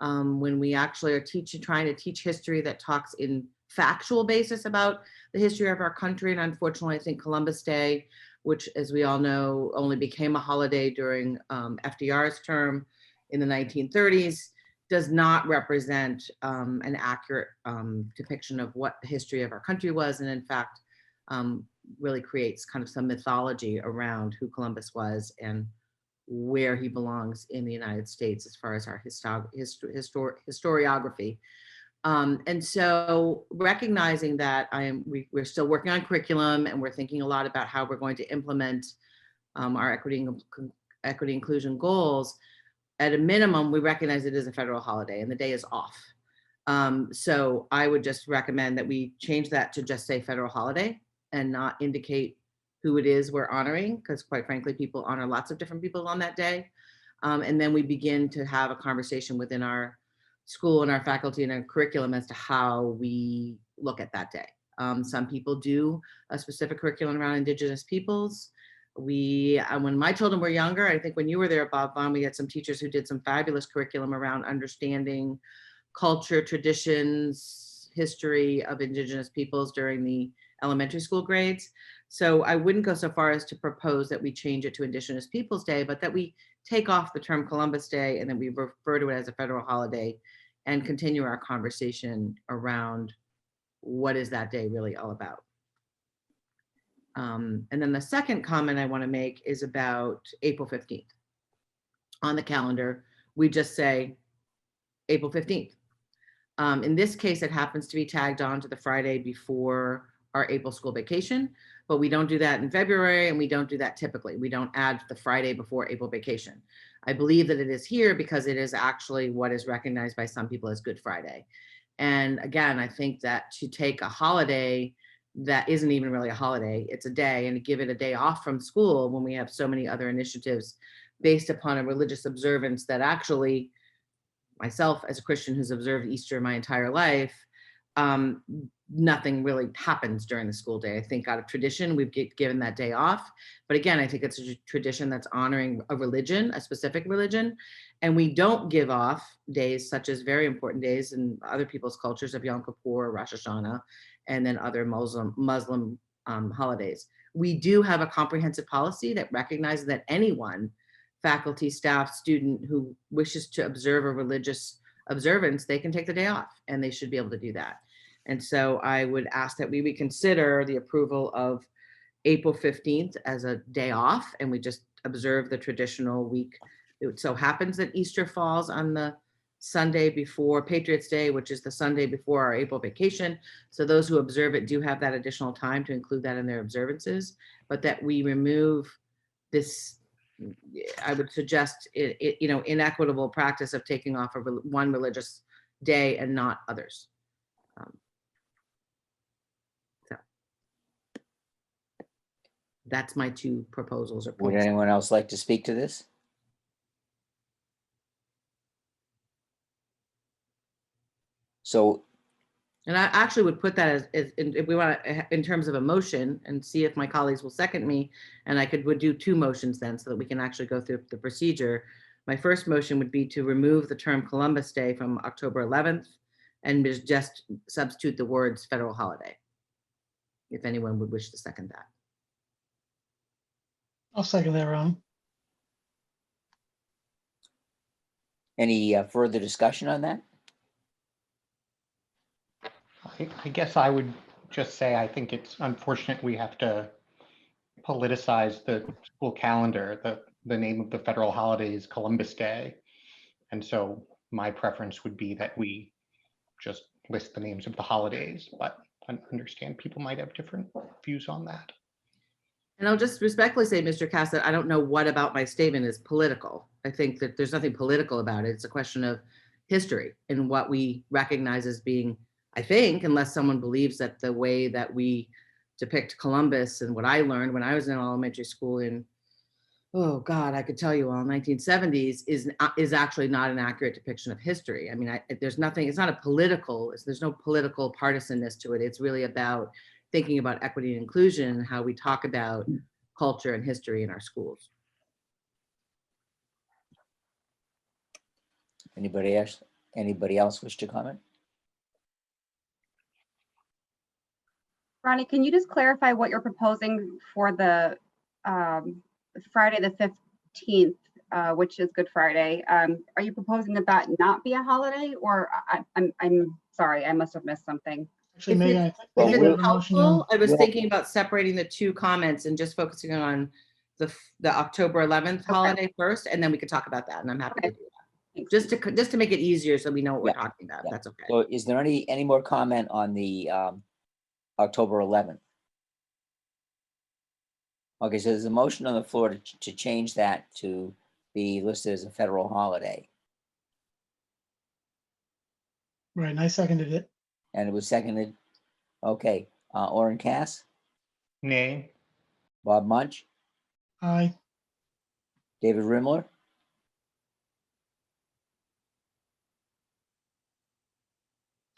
Speaker 9: when we actually are trying to teach history that talks in factual basis about the history of our country. And unfortunately, I think Columbus Day, which, as we all know, only became a holiday during FDR's term in the 1930s, does not represent an accurate depiction of what the history of our country was. And in fact, really creates kind of some mythology around who Columbus was and where he belongs in the United States as far as our historiography. And so recognizing that we're still working on curriculum and we're thinking a lot about how we're going to implement our equity inclusion goals. At a minimum, we recognize it is a federal holiday and the day is off. So I would just recommend that we change that to just say federal holiday and not indicate who it is we're honoring, because quite frankly, people honor lots of different people on that day. And then we begin to have a conversation within our school and our faculty and our curriculum as to how we look at that day. Some people do a specific curriculum around Indigenous peoples. When my children were younger, I think when you were there, Bob Vaughn, we had some teachers who did some fabulous curriculum around understanding culture, traditions, history of Indigenous peoples during the elementary school grades. So I wouldn't go so far as to propose that we change it to Indigenous Peoples Day, but that we take off the term Columbus Day and then we refer to it as a federal holiday and continue our conversation around what is that day really all about. And then the second comment I want to make is about April 15th. On the calendar, we just say April 15th. In this case, it happens to be tagged on to the Friday before our April school vacation, but we don't do that in February and we don't do that typically. We don't add the Friday before April vacation. I believe that it is here because it is actually what is recognized by some people as Good Friday. And again, I think that to take a holiday that isn't even really a holiday, it's a day, and to give it a day off from school when we have so many other initiatives based upon a religious observance that actually, myself as a Christian who's observed Easter my entire life, nothing really happens during the school day. I think out of tradition, we've given that day off. But again, I think it's a tradition that's honoring a religion, a specific religion. And we don't give off days such as very important days in other people's cultures of Yom Kippur, Rosh Hashanah, and then other Muslim holidays. We do have a comprehensive policy that recognizes that anyone, faculty, staff, student who wishes to observe a religious observance, they can take the day off, and they should be able to do that. And so I would ask that we reconsider the approval of April 15th as a day off, and we just observe the traditional week. It so happens that Easter falls on the Sunday before Patriots Day, which is the Sunday before our April vacation. So those who observe it do have that additional time to include that in their observances, but that we remove this, I would suggest, inequitable practice of taking off one religious day and not others. So that's my two proposals or
Speaker 1: Would
Speaker 9: points.
Speaker 1: anyone else like to speak to this? So,
Speaker 9: And I actually would put that as if we want to, in terms of a motion, and see if my colleagues will second me, and would do two motions then, so that we can actually go through the procedure. My first motion would be to remove the term Columbus Day from October 11th and just substitute the words federal holiday. If anyone would wish to second that.
Speaker 6: I'll second that, Ron.
Speaker 1: any further discussion on that?
Speaker 10: I guess I would just say, I think it's unfortunate we have to politicize the school calendar. The name of the federal holiday is Columbus Day. And so my preference would be that we just list the names of the holidays, but I understand people might have different views on that.
Speaker 9: And I'll just respectfully say, Mr. Cass, that I don't know what about my statement is political. I think that there's nothing political about it. It's a question of history and what we recognize as being, I think, unless someone believes that the way that we depict Columbus and what I learned when I was in elementary school in, oh God, I could tell you all, 1970s is actually not an accurate depiction of history. I mean, there's nothing, it's not a political, there's no political partisanness to it. It's really about thinking about equity and inclusion and how we talk about culture and history in our schools.
Speaker 1: Anybody else wish to comment?
Speaker 11: Ronnie, can you just clarify what you're proposing for the Friday the 15th, which is Good Friday? Are you proposing that that not be a holiday, or I'm sorry, I must have missed something.
Speaker 6: Actually,
Speaker 9: If
Speaker 6: Megan,
Speaker 9: it's-
Speaker 6: I
Speaker 9: If
Speaker 6: think we have
Speaker 9: it's
Speaker 6: a motion
Speaker 9: helpful,
Speaker 6: on.
Speaker 9: I was
Speaker 1: Well-
Speaker 9: thinking about separating the two comments and just focusing on the October 11th
Speaker 11: Okay.
Speaker 9: holiday first, and then we could talk about that, and I'm happy to
Speaker 11: Okay.
Speaker 9: do that.
Speaker 11: Thanks.
Speaker 9: Just to make it easier so we know what we're
Speaker 1: Yeah.
Speaker 9: talking about.
Speaker 1: Yeah.
Speaker 9: That's okay.
Speaker 1: So is there any more comment on the October 11th? Okay, so there's a motion on the floor to change that to be listed as a federal holiday,
Speaker 6: Right, and I seconded it.
Speaker 1: and it was seconded. Okay, Orin Cass,
Speaker 10: Nay.
Speaker 1: Bob Munch,
Speaker 6: Aye.
Speaker 1: David Rimler,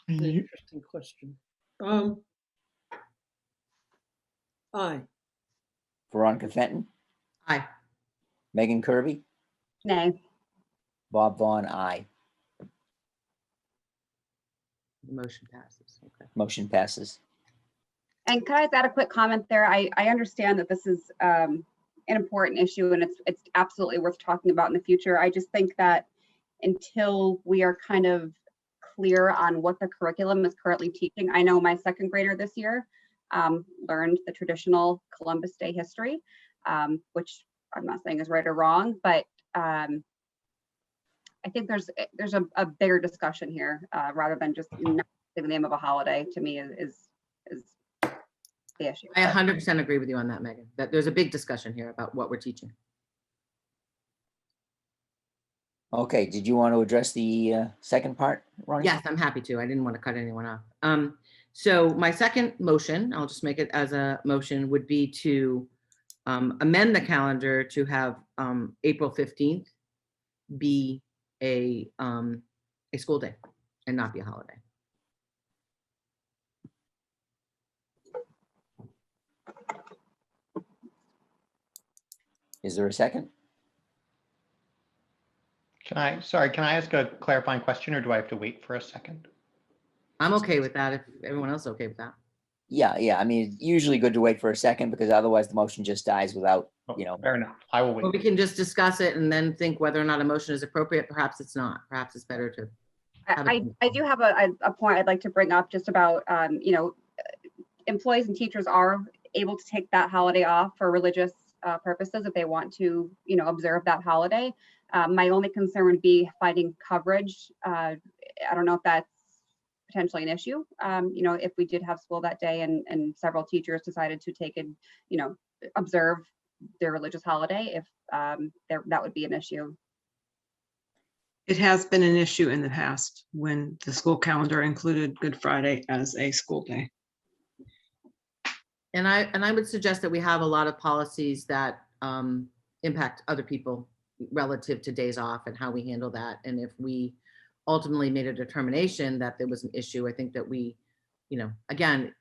Speaker 6: And
Speaker 12: An
Speaker 6: you-
Speaker 12: interesting question. Aye.
Speaker 1: Veronica Fenton,
Speaker 9: Aye.
Speaker 1: Megan Kirby,
Speaker 11: Nay.
Speaker 1: Bob Vaughn, aye.
Speaker 9: The motion passes. Okay.
Speaker 1: Motion passes.
Speaker 11: And can I just add a quick comment there? I understand that this is an important issue, and it's absolutely worth talking about in the future. I just think that until we are kind of clear on what the curriculum is currently teaching, I know my second grader this year learned the traditional Columbus Day history, which I'm not saying is right or wrong, but I think there's a bigger discussion here rather than just not the name of a holiday. To me is the issue.
Speaker 9: I 100% agree with you on that, Megan. That there's a big discussion here about what we're teaching.
Speaker 1: Okay, did you want to address the second part, Ronnie?
Speaker 9: Yes, I'm happy to. I didn't want to cut anyone off. So my second motion, I'll just make it as a motion, would be to amend the calendar to have April 15th be a school day and not be a holiday.
Speaker 1: Is there a second?
Speaker 10: Can I ask a clarifying question, or do I have to wait for a second?
Speaker 9: I'm okay with that if everyone else is okay with that.
Speaker 1: Yeah, I mean, it's usually good to wait for a second because otherwise the motion just dies without, you know.
Speaker 10: Fair enough. I will
Speaker 9: Or we
Speaker 10: wait.
Speaker 9: can just discuss it and then think whether or not a motion is appropriate. Perhaps it's not. Perhaps it's better to. have it-
Speaker 11: I do have a point I'd like to bring up just about, employees and teachers are able to take that holiday off for religious purposes if they want to, observe that holiday. My only concern would be finding coverage. I don't know if that's potentially an issue. If we did have school that day and several teachers decided to take and, observe their religious holiday, if that would be an issue.
Speaker 14: It has been an issue in the past when the school calendar included Good Friday as a school day.
Speaker 9: And I would suggest that we have a lot of policies that impact other people relative to days off and how we handle that. And if we ultimately made a determination that there was an issue, I think that we, again,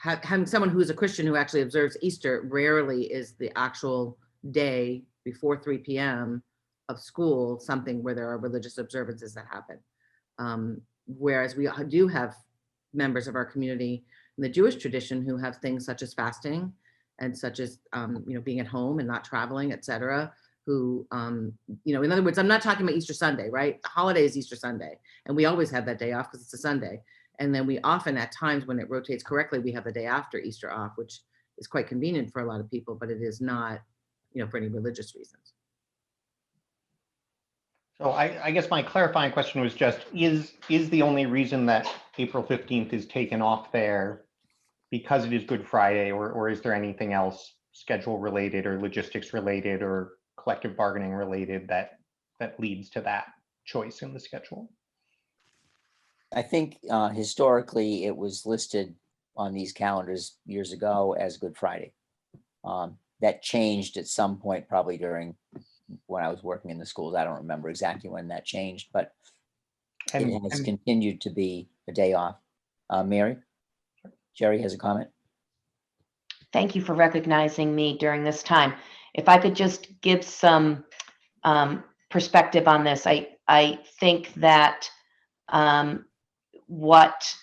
Speaker 9: having someone who is a Christian who actually observes Easter rarely is the actual day before 3 p.m. of school something where there are religious observances that happen. Whereas we do have members of our community in the Jewish tradition who have things such as fasting and such as, being at home and not traveling, et cetera, who, in other words, I'm not talking about Easter Sunday, right? The holiday is Easter Sunday, and we always have that day off because it's a Sunday. And then we often, at times when it rotates correctly, we have the day after Easter off, which is quite convenient for a lot of people, but it is not, for any religious reasons.
Speaker 10: So I guess my clarifying question was just, is the only reason that April 15th is taken off there because it is Good Friday, or is there anything else schedule related or logistics related or collective bargaining related that leads to that choice in the schedule?
Speaker 1: I think historically it was listed on these calendars years ago as Good Friday. That changed at some point, probably during when I was working in the schools. I don't remember exactly when that changed, but it has continued to be a day off. Mary? Jerry has a comment.
Speaker 2: Thank you for recognizing me during this time. If I could just give some perspective on this, I think that what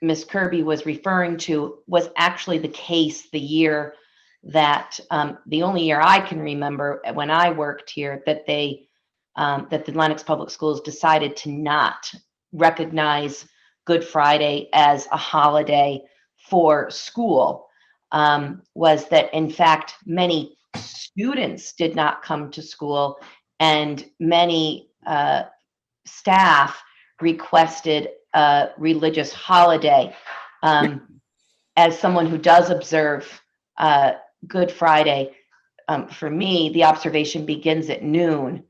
Speaker 2: Ms. Kirby was referring to was actually the case the year that the only year I can remember when I worked here that that the Lenox Public Schools decided to not recognize Good Friday as a holiday for school. Was that in fact many students did not come to school and many staff requested a religious holiday. As someone who does observe Good Friday, for me, the observation begins at noon.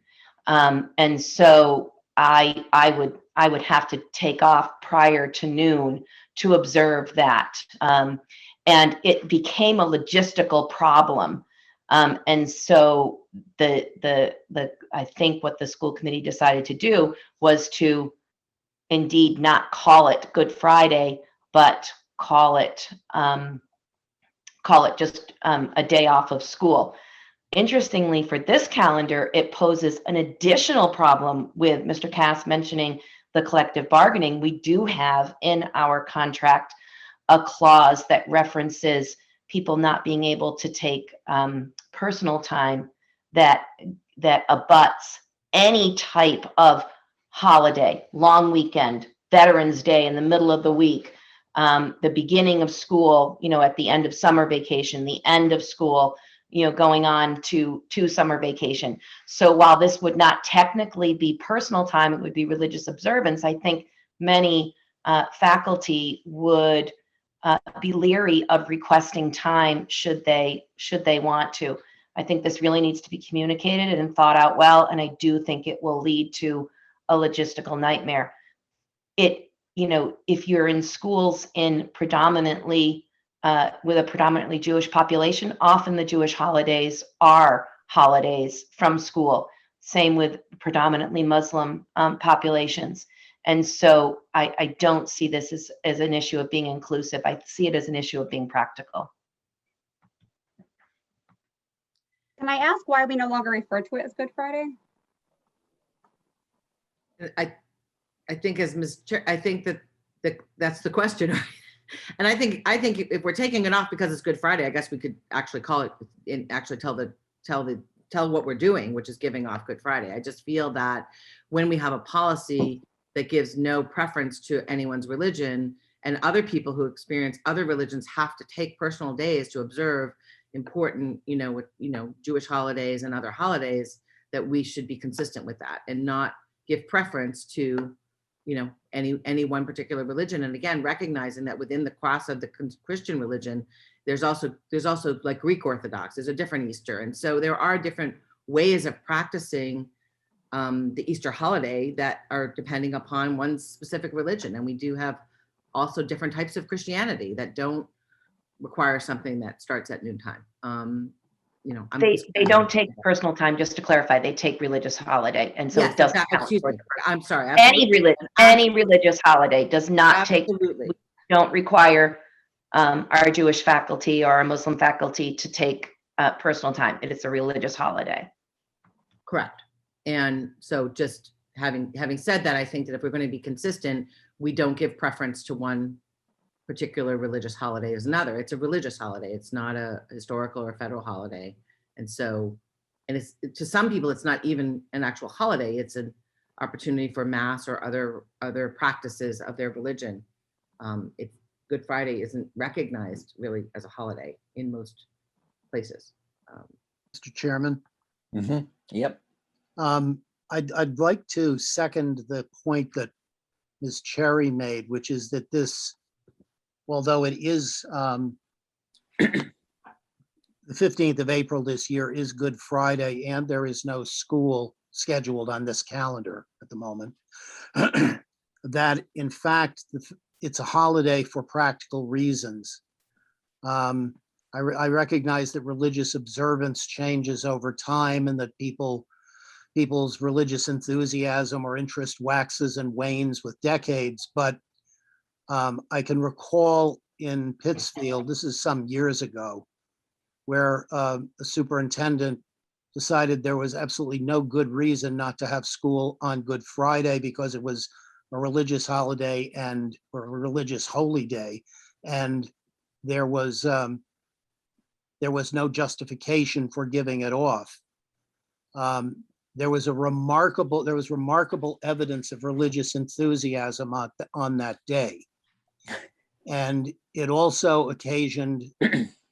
Speaker 2: And so I would have to take off prior to noon to observe that. And it became a logistical problem. And so I think what the school committee decided to do was to indeed not call it Good Friday, but call it just a day off of school. Interestingly, for this calendar, it poses an additional problem with Mr. Cass mentioning the collective bargaining. We do have in our contract a clause that references people not being able to take personal time that abuts any type of holiday, long weekend, Veterans Day in the middle of the week, the beginning of school, at the end of summer vacation, the end of school, going on to summer vacation. So while this would not technically be personal time, it would be religious observance. I think many faculty would be leery of requesting time should they want to. I think this really needs to be communicated and thought out well, and I do think it will lead to a logistical nightmare. If you're in schools in predominantly with a predominantly Jewish population, often the Jewish holidays are holidays from school. Same with predominantly Muslim populations. And so I don't see this as an issue of being inclusive. I see it as an issue of being practical.
Speaker 11: Can I ask why we no longer refer to it as Good Friday?
Speaker 9: I think as Ms. Chair, I think that that's the question. And I think if we're taking it off because it's Good Friday, I guess we could actually call it and actually tell what we're doing, which is giving off Good Friday. I just feel that when we have a policy that gives no preference to anyone's religion, and other people who experience other religions have to take personal days to observe important, Jewish holidays and other holidays, that we should be consistent with that and not give preference to, any one particular religion. And again, recognizing that within the class of the Christian religion, there's also like Greek Orthodox, there's a different Easter. And so there are different ways of practicing the Easter holiday that are depending upon one specific religion. And we do have also different types of Christianity that don't require something that starts at noontime.
Speaker 2: They don't take personal time, just to clarify, they take religious holiday, and so
Speaker 9: Yes,
Speaker 2: it doesn't
Speaker 9: exactly.
Speaker 2: count.
Speaker 9: Excuse me. I'm sorry.
Speaker 2: Any religious holiday does not take,
Speaker 9: Absolutely.
Speaker 2: don't require our Jewish faculty or our Muslim faculty to take personal time. It is a religious holiday.
Speaker 9: Correct. And so just having said that, I think that if we're going to be consistent, we don't give preference to one particular religious holiday as another. It's a religious holiday. It's not a historical or federal holiday. And so, and it's, to some people, it's not even an actual holiday. It's an opportunity for mass or other practices of their religion. Good Friday isn't recognized really as a holiday in most places.
Speaker 7: Mr. Chairman.
Speaker 1: Yep.
Speaker 7: I'd like to second the point that Ms. Cherry made, which is that this, although it is the 15th of April this year is Good Friday, and there is no school scheduled on this calendar at the moment, that in fact, it's a holiday for practical reasons. I recognize that religious observance changes over time and that people's religious enthusiasm or interest waxes and wanes with decades, but I can recall in Pittsfield, this is some years ago, where a superintendent decided there was absolutely no good reason not to have school on Good Friday because it was a religious holiday or a religious holy day, and there was no justification for giving it off. There was remarkable evidence of religious enthusiasm on that day. And it also occasioned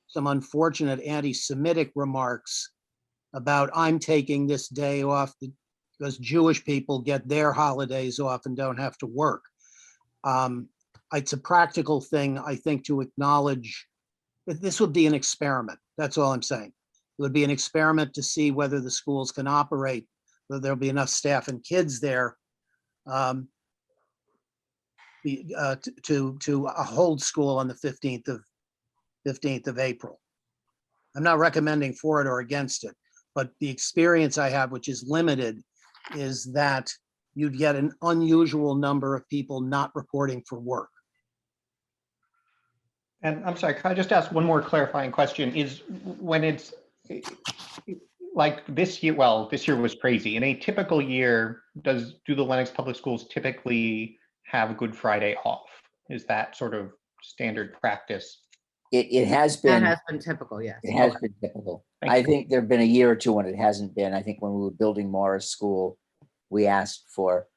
Speaker 7: some unfortunate anti-Semitic remarks about, I'm taking this day off because Jewish people get their holidays off and don't have to work. It's a practical thing, I think, to acknowledge that this would be an experiment. That's all I'm saying. It would be an experiment to see whether the schools can operate, whether there'll be enough staff and kids there to hold school on the 15th of April. I'm not recommending for it or against it, but the experience I have, which is limited, is that you'd get an unusual number of people not reporting for work.
Speaker 10: And I'm sorry, can I just ask one more clarifying question? Is when it's like this year, well, this year was crazy. In a typical year, do the Lenox Public Schools typically have Good Friday off? Is that sort of standard practice?
Speaker 1: It has been.
Speaker 9: That has been typical, yes.
Speaker 1: It has been typical.
Speaker 10: Thank
Speaker 1: I
Speaker 10: you.
Speaker 1: think there've been a year or two when it hasn't been. I think when we were building Morris School, we asked for.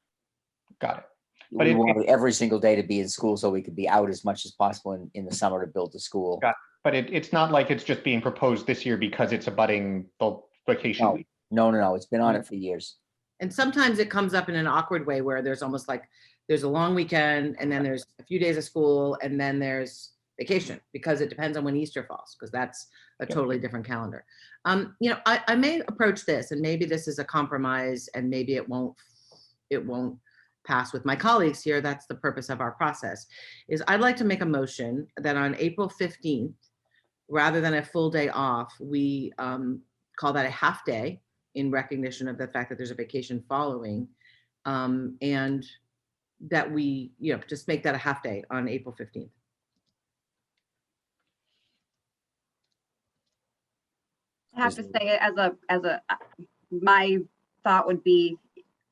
Speaker 10: Got it. But
Speaker 1: We wanted every single day to be in school so we could be out as much as possible in the summer to build the school.
Speaker 10: Got it. But it's not like it's just being proposed this year because it's abutting the vacation
Speaker 1: No,
Speaker 10: week.
Speaker 1: no. It's been on it for years.
Speaker 9: And sometimes it comes up in an awkward way where there's almost like there's a long weekend and then there's a few days of school and then there's vacation, because it depends on when Easter falls, because that's a totally different calendar. I may approach this, and maybe this is a compromise and maybe it won't pass with my colleagues here. That's the purpose of our process. Is I'd like to make a motion that on April 15th, rather than a full day off, we call that a half day in recognition of the fact that there's a vacation following, and that we, just make that a half day on April 15th.
Speaker 11: I have to say, my thought would be,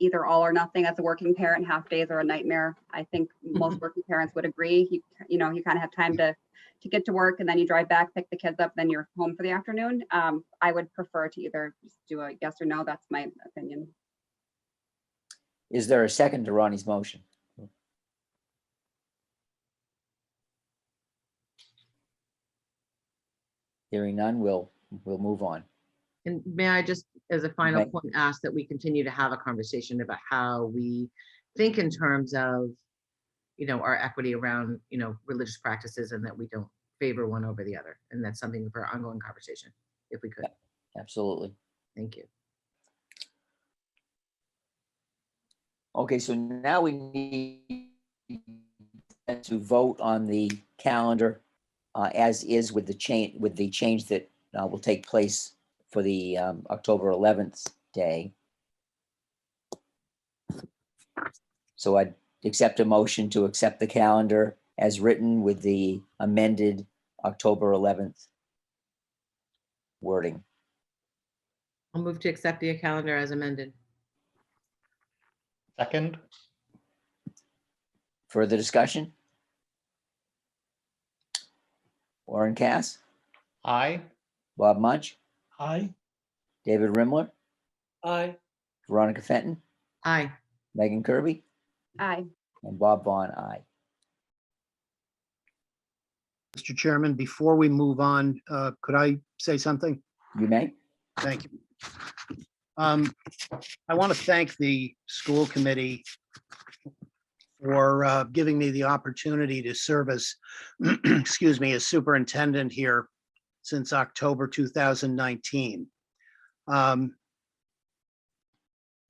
Speaker 11: either all or nothing. As a working parent, half days are a nightmare. I think most working parents would agree. You know, you kind of have time to get to work and then you drive back, pick the kids up, then you're home for the afternoon. I would prefer to either just do a yes or no. That's my opinion.
Speaker 1: Is there a second to Ronnie's motion? Hearing none, we'll move on.
Speaker 9: And may I just, as a final
Speaker 1: Okay.
Speaker 9: point, ask that we continue to have a conversation about how we think in terms of, you know, our equity around, you know, religious practices, and that we don't favor one over the other. And that's something for our ongoing conversation, if we could.
Speaker 1: Absolutely.
Speaker 9: Thank you.
Speaker 1: Okay, so now we need to vote on the calendar as is with the change that will take place for the October 11th day. So I'd accept a motion to accept the calendar as written with the amended October 11th wording.
Speaker 9: I'll move to accept the calendar as amended.
Speaker 10: Second,
Speaker 1: Further discussion? Warren Cass,
Speaker 10: aye.
Speaker 1: Bob Munch,
Speaker 6: Aye.
Speaker 1: David Rimler,
Speaker 12: Aye.
Speaker 1: Veronica Fenton,
Speaker 9: Aye.
Speaker 1: Megan Kirby,
Speaker 11: Aye.
Speaker 1: and Bob Vaughn, aye.
Speaker 7: Mr. Chairman, before we move on, could I say something?
Speaker 1: You may.
Speaker 7: Thank you. I want to thank the school committee for giving me the opportunity to serve as, excuse me, as superintendent here since October 2019.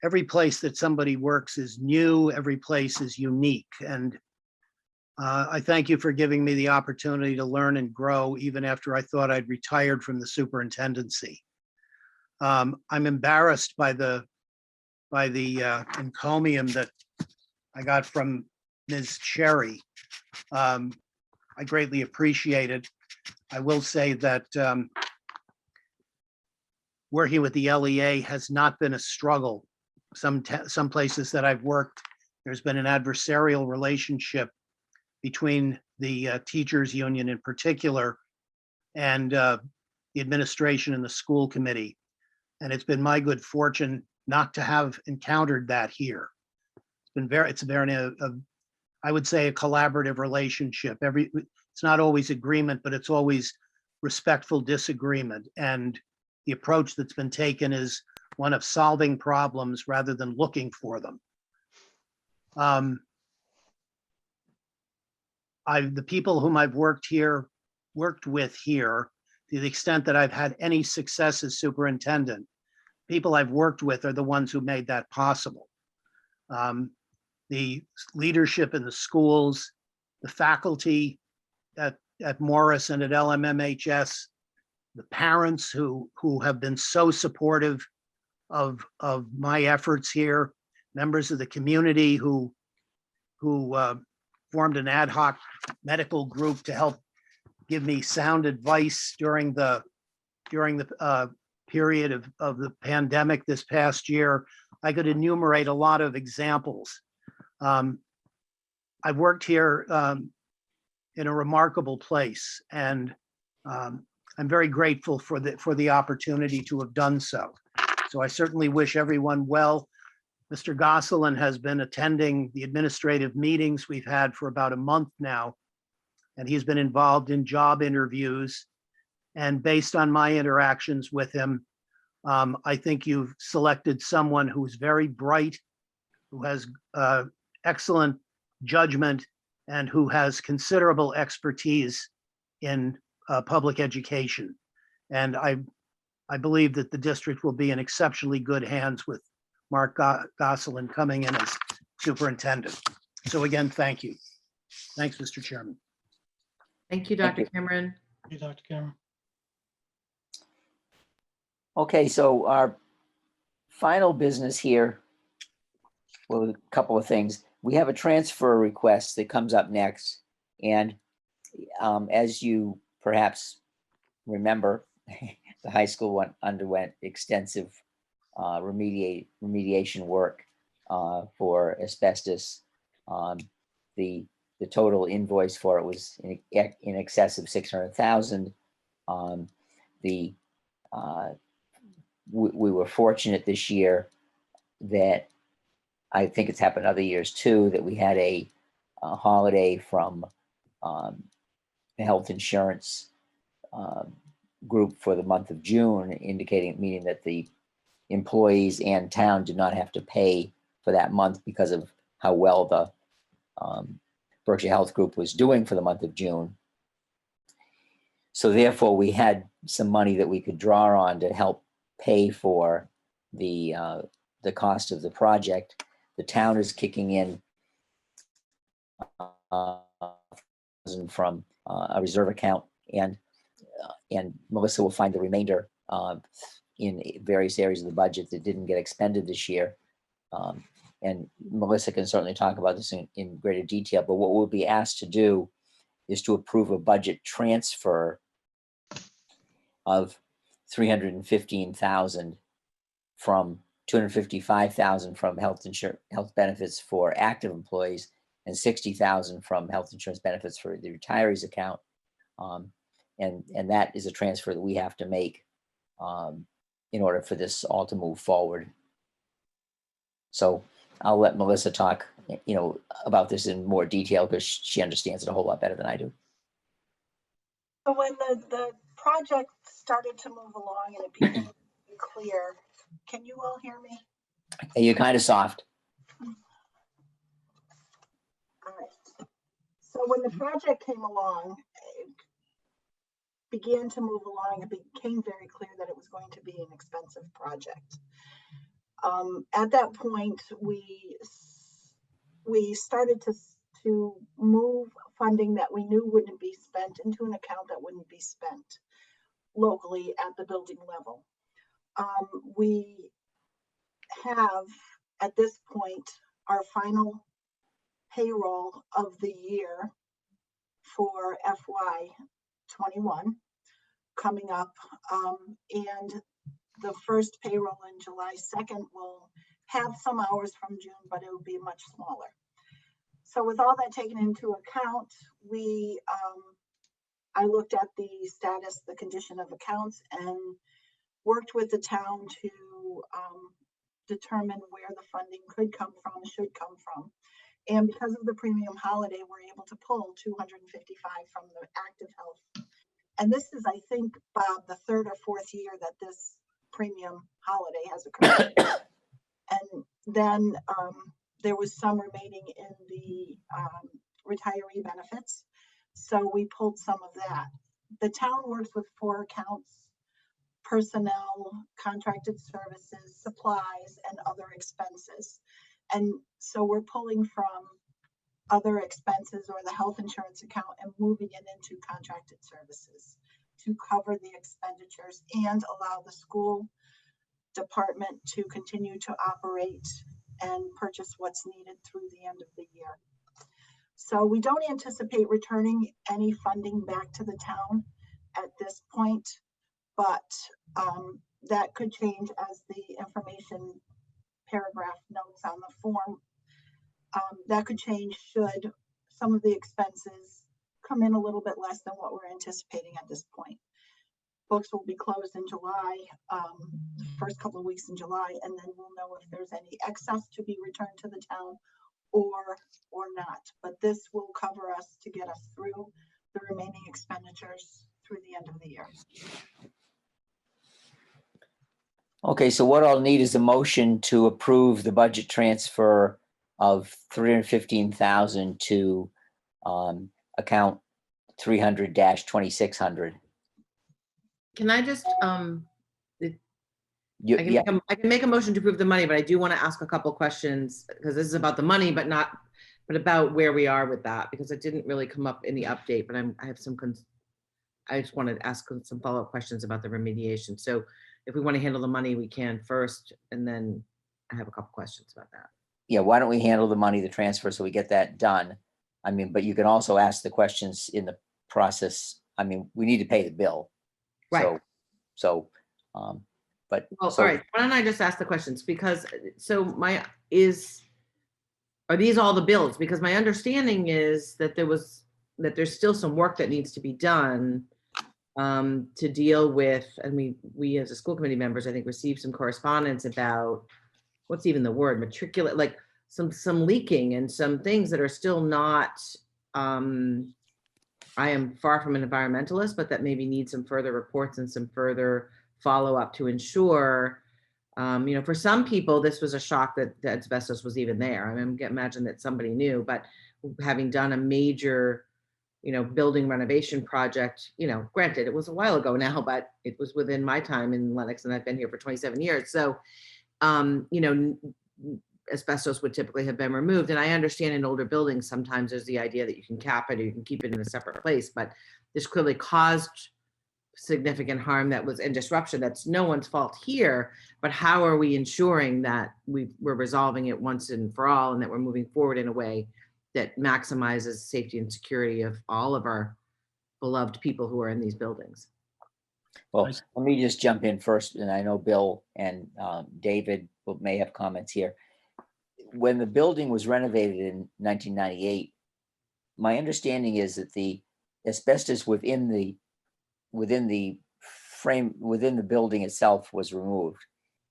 Speaker 7: Every place that somebody works is new, every place is unique, and I thank you for giving me the opportunity to learn and grow even after I thought I'd retired from the superintendency. I'm embarrassed by the encomium that I got from Ms. Cherry. I greatly appreciate it. I will say that working with the LEA has not been a struggle. Some places that I've worked, there's been an adversarial relationship between the teachers union in particular and the administration and the school committee. And it's been my good fortune not to have encountered that here. It's very, I would say, a collaborative relationship. It's not always agreement, but it's always respectful disagreement. And the approach that's been taken is one of solving problems rather than looking for them. The people whom I've worked with here, to the extent that I've had any success as superintendent, people I've worked with are the ones who made that possible. The leadership in the schools, the faculty at Morris and at LMMHS, the parents who have been so supportive of my efforts here, members of the community who formed an ad hoc medical group to help give me sound advice during the period of the pandemic this past year. I could enumerate a lot of examples. I've worked here in a remarkable place, and I'm very grateful for the opportunity to have done so. So I certainly wish everyone well. Mr. Gosselin has been attending the administrative meetings we've had for about a month now, and he's been involved in job interviews. And based on my interactions with him, I think you've selected someone who's very bright, who has excellent judgment, and who has considerable expertise in public education. And I believe that the district will be in exceptionally good hands with Mark Gosselin coming in as superintendent. So again, thank you. Thanks, Mr. Chairman.
Speaker 9: Thank you,
Speaker 1: Thank
Speaker 9: Dr.
Speaker 1: you.
Speaker 9: Cameron.
Speaker 6: Hey, Dr. Cameron.
Speaker 1: Okay, so our final business here, well, a couple of things. We have a transfer request that comes up next. And as you perhaps remember, the high school underwent extensive remediation work for asbestos. The total invoice for it was in excess of 600,000. We were fortunate this year that I think it's happened other years too, that we had a holiday from the health insurance group for the month of June, meaning that the employees and town did not have to pay for that month because of how well the Berkshire Health Group was doing for the month of June. So therefore, we had some money that we could draw on to help pay for the cost of the project. The town is kicking in from a reserve account, and Melissa will find the remainder in various areas of the budget that didn't get expended this year. And Melissa can certainly talk about this in greater detail, but what we'll be asked to do is to approve a budget transfer of 315,000 from 255,000 from health benefits for active employees and 60,000 from health insurance benefits for the retirees account. And that is a transfer that we have to make in order for this all to move forward. So I'll let Melissa talk, about this in more detail because she understands it a whole lot better than I do.
Speaker 3: So when the project started to move along and it became clear, can you all hear me?
Speaker 1: You're kind of soft.
Speaker 3: All right. So when the project came along, it began to move along, it became very clear that it was going to be an expensive project. At that point, we started to move funding that we knew wouldn't be spent into an account that wouldn't be spent locally at the building level. We have, at this point, our final payroll of the year for FY21 coming up, and the first payroll in July 2nd will have some hours from June, but it will be much smaller. So with all that taken into account, I looked at the status, the condition of accounts, and worked with the town to determine where the funding could come from, should come from. And because of the premium holiday, we're able to pull 255 from the active health. And this is, I think, Bob, the third or fourth year that this premium holiday has occurred. And then there was some remaining in the retiree benefits. So we pulled some of that. The town works with 4 accounts: personnel, contracted services, supplies, and other expenses. And so we're pulling from other expenses or the health insurance account and moving it into contracted services to cover the expenditures and allow the school department to continue to operate and purchase what's needed through the end of the year. So we don't anticipate returning any funding back to the town at this point, but that could change as the information paragraph notes on the form. That could change should some of the expenses come in a little bit less than what we're anticipating at this point. Books will be closed in July, the first couple of weeks in July, and then we'll know if there's any excess to be returned to the town or not. But this will cover us to get us through the remaining expenditures through the end of the year.
Speaker 1: Okay, so what I'll need is a motion to approve the budget transfer of 315,000 to account 300-2600.
Speaker 9: Can I just,
Speaker 1: You,
Speaker 9: I can,
Speaker 1: yeah,
Speaker 9: I can make a motion to approve the money, but I do want to ask a couple questions because this is about the money, but about where we are with that, because it didn't really come up in the update, but I have some, I just wanted to ask some follow-up questions about the remediation. So if we want to handle the money, we can first, and then I have a couple questions about that.
Speaker 1: yeah, why don't we handle the money, the transfer, so we get that done? I mean, but you can also ask the questions in the process. I mean, we need to pay the bill.
Speaker 9: Right.
Speaker 1: So But
Speaker 9: Well,
Speaker 1: so
Speaker 9: all right, why don't I just ask the questions? Because, so are these all the bills? Because my understanding is that there's still some work that needs to be done to deal with, and we as a school committee members, I think, received some correspondence about, what's even the word, matriculate, like some leaking and some things that are still not, I am far from an environmentalist, but that maybe need some further reports and some further follow-up to ensure, for some people, this was a shock that the asbestos was even there. I mean, imagine that somebody knew, but having done a major, building renovation project, granted, it was a while ago now, but it was within my time in Lenox, and I've been here for 27 years. So, asbestos would typically have been removed. And I understand in older buildings, sometimes there's the idea that you can cap it or you can keep it in a separate place, but this clearly caused significant harm and disruption. That's no one's fault here, but how are we ensuring that we're resolving it once and for all, and that we're moving forward in a way that maximizes safety and security of all of our beloved people who are in these buildings?
Speaker 1: Well, let me just jump in first, and I know Bill and David may have comments here. When the building was renovated in 1998, my understanding is that the asbestos within the frame, within the building itself, was removed.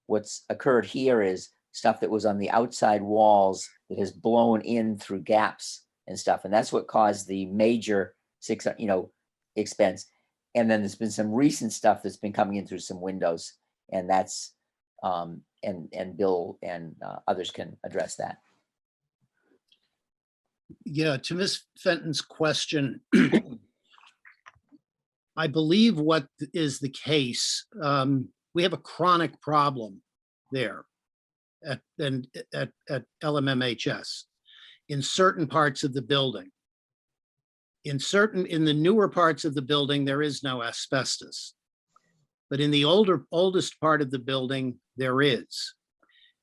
Speaker 1: What's occurred here is stuff that was on the outside walls that has blown in through gaps and stuff, and that's what caused the major expense. And then there's been some recent stuff that's been coming in through some windows, and that's and Bill and others can address that.
Speaker 7: Yeah, to Ms. Fenton's question, I believe what is the case, we have a chronic problem there at LMMHS in certain parts of the building. In the newer parts of the building, there is no asbestos. But in the oldest part of the building, there is.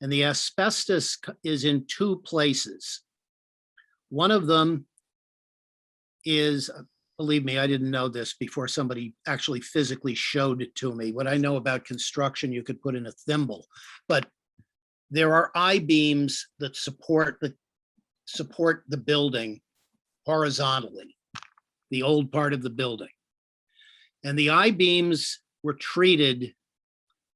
Speaker 7: And the asbestos is in two places. One of them is, believe me, I didn't know this before somebody actually physically showed it to me. What I know about construction, you could put in a thimble. But there are I-beams that support the building horizontally, the old part of the building. And the I-beams were treated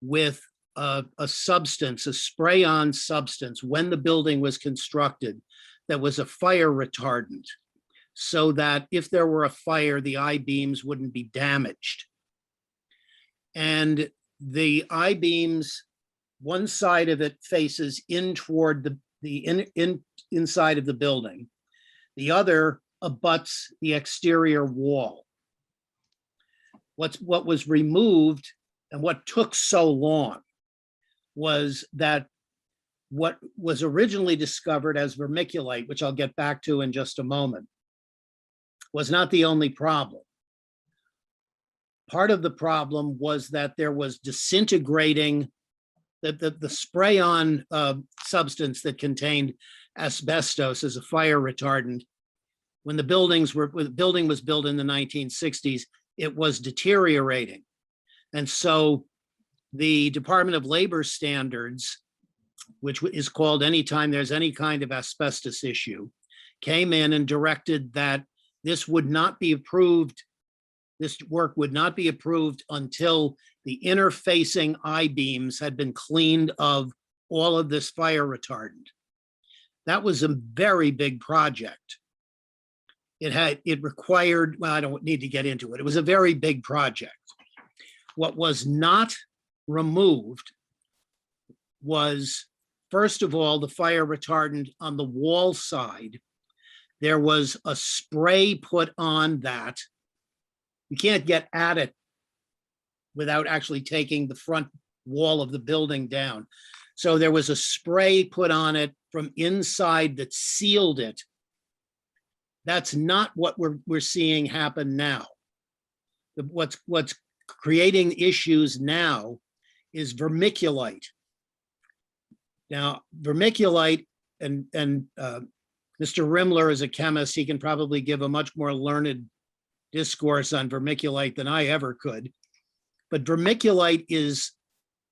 Speaker 7: with a substance, a spray-on substance, when the building was constructed, that was a fire retardant, so that if there were a fire, the I-beams wouldn't be damaged. And the I-beams, one side of it faces in toward the inside of the building. The other abuts the exterior wall. What was removed and what took so long was that what was originally discovered as vermiculite, which I'll get back to in just a moment, was not the only problem. Part of the problem was that there was disintegrating, the spray-on substance that contained asbestos as a fire retardant. When the building was built in the 1960s, it was deteriorating. And so the Department of Labor standards, which is called anytime there's any kind of asbestos issue, came in and directed that this would not be approved. This work would not be approved until the interfacing I-beams had been cleaned of all of this fire retardant. That was a very big project. It required, well, I don't need to get into it. It was a very big project. What was not removed was, first of all, the fire retardant on the wall side. There was a spray put on that. You can't get at it without actually taking the front wall of the building down. So there was a spray put on it from inside that sealed it. That's not what we're seeing happen now. What's creating issues now is vermiculite. Now, vermiculite, and Mr. Rimler is a chemist. He can probably give a much more learned discourse on vermiculite than I ever could. But vermiculite is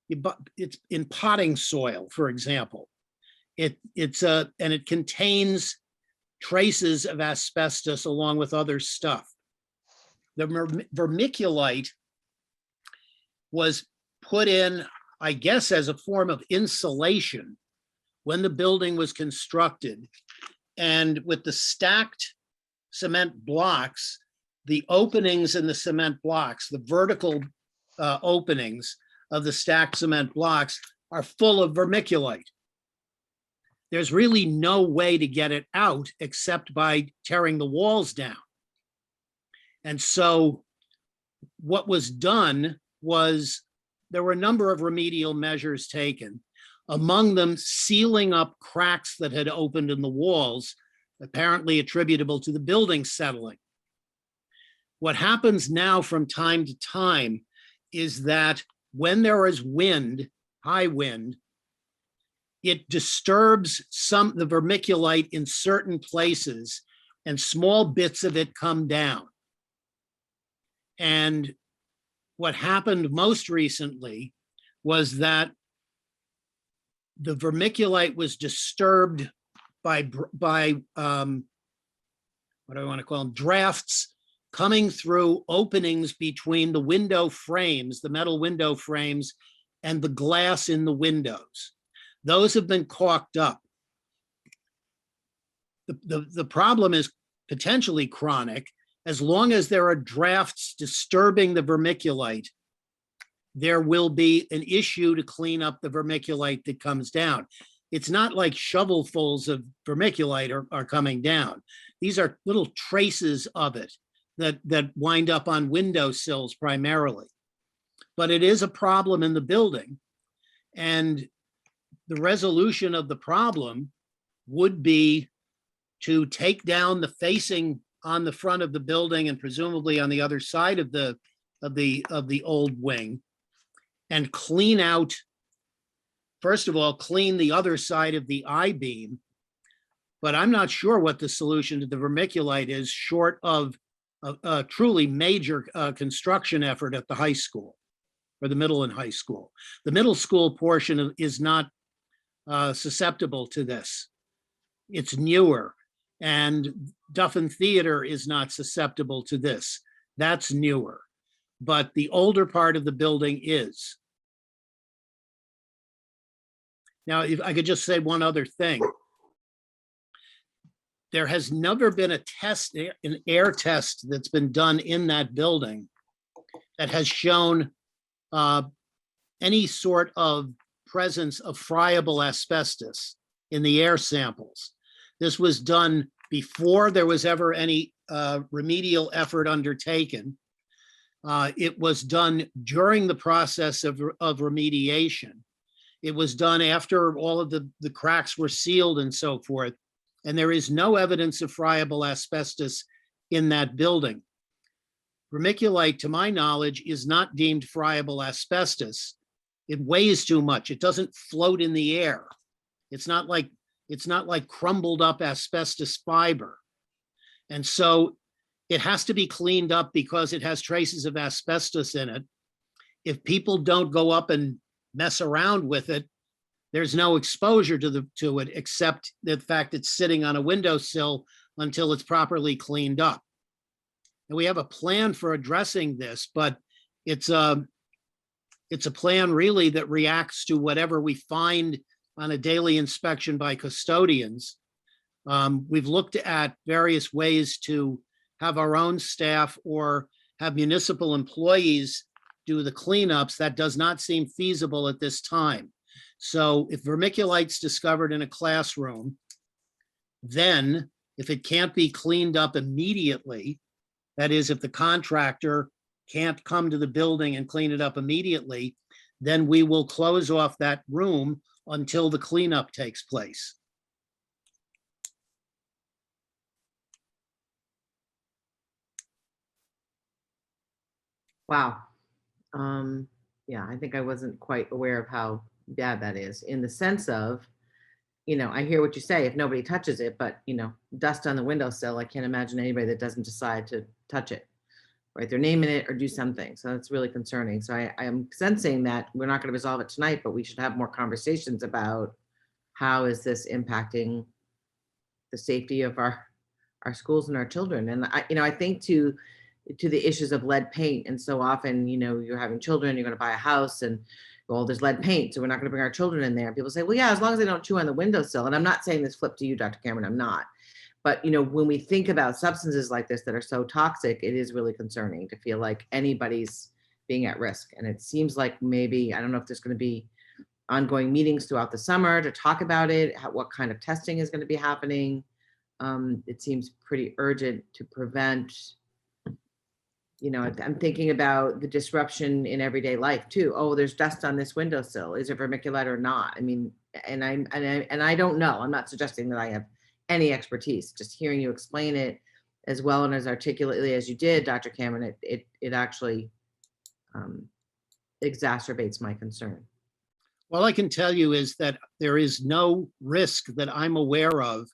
Speaker 7: it's in potting soil, for example. And it contains traces of asbestos along with other stuff. The vermiculite was put in, I guess, as a form of insulation when the building was constructed. And with the stacked cement blocks, the openings in the cement blocks, the vertical openings of the stacked cement blocks are full of vermiculite. There's really no way to get it out except by tearing the walls down. And so what was done was there were a number of remedial measures taken, among them sealing up cracks that had opened in the walls, apparently attributable to the building settling. What happens now from time to time is that when there is wind, high wind, it disturbs the vermiculite in certain places and small bits of it come down. And what happened most recently was that the vermiculite was disturbed by what do I want to call them, drafts coming through openings between the window frames, the metal window frames, and the glass in the windows. Those have been caulked up. The problem is potentially chronic. As long as there are drafts disturbing the vermiculite, there will be an issue to clean up the vermiculite that comes down. It's not like shovelfuls of vermiculite are coming down. These are little traces of it that wind up on windowsills primarily. But it is a problem in the building. And the resolution of the problem would be to take down the facing on the front of the building and presumably on the other side of the old wing, and clean out, first of all, clean the other side of the I-beam. But I'm not sure what the solution to the vermiculite is, short of a truly major construction effort at the high school, or the middle and high school. The middle school portion is not susceptible to this. It's newer. And Duffin Theater is not susceptible to this. That's newer. But the older part of the building is. Now, if I could just say one other thing. There has never been a test, an air test that's been done in that building that has shown any sort of presence of friable asbestos in the air samples. This was done before there was ever any remedial effort undertaken. It was done during the process of remediation. It was done after all of the cracks were sealed and so forth. And there is no evidence of friable asbestos in that building. Vermiculite, to my knowledge, is not deemed friable asbestos. It weighs too much. It doesn't float in the air. It's not like crumbled up asbestos fiber. And so it has to be cleaned up because it has traces of asbestos in it. If people don't go up and mess around with it, there's no exposure to it except the fact it's sitting on a windowsill until it's properly cleaned up. And we have a plan for addressing this, but it's a plan really that reacts to whatever we find on a daily inspection by custodians. We've looked at various ways to have our own staff or have municipal employees do the cleanups. That does not seem feasible at this time. So if vermiculite's discovered in a classroom, then if it can't be cleaned up immediately, that is, if the contractor can't come to the building and clean it up immediately, then we will close off that room until the cleanup takes place.
Speaker 9: Wow. Yeah, I think I wasn't quite aware of how bad that is, in the sense of, I hear what you say, if nobody touches it, but, dust on the windowsill, I can't imagine anybody that doesn't decide to touch it, write their name in it or do something. So that's really concerning. So I am sensing that we're not going to resolve it tonight, but we should have more conversations about how is this impacting the safety of our schools and our children. And I think to the issues of lead paint. And so often, you're having children, you're going to buy a house and, well, there's lead paint, so we're not going to bring our children in there. And people say, well, yeah, as long as they don't chew on the windowsill. And I'm not saying this flip to you, Dr. Cameron, I'm not. But, when we think about substances like this that are so toxic, it is really concerning to feel like anybody's being at risk. And it seems like maybe, I don't know if there's going to be ongoing meetings throughout the summer to talk about it, what kind of testing is going to be happening. It seems pretty urgent to prevent, I'm thinking about the disruption in everyday life too. Oh, there's dust on this windowsill. Is it vermiculite or not? I mean, and I don't know. I'm not suggesting that I have any expertise. Just hearing you explain it as well and as articulately as you did, Dr. Cameron, it actually exacerbates my concern.
Speaker 7: All I can tell you is that there is no risk that I'm aware of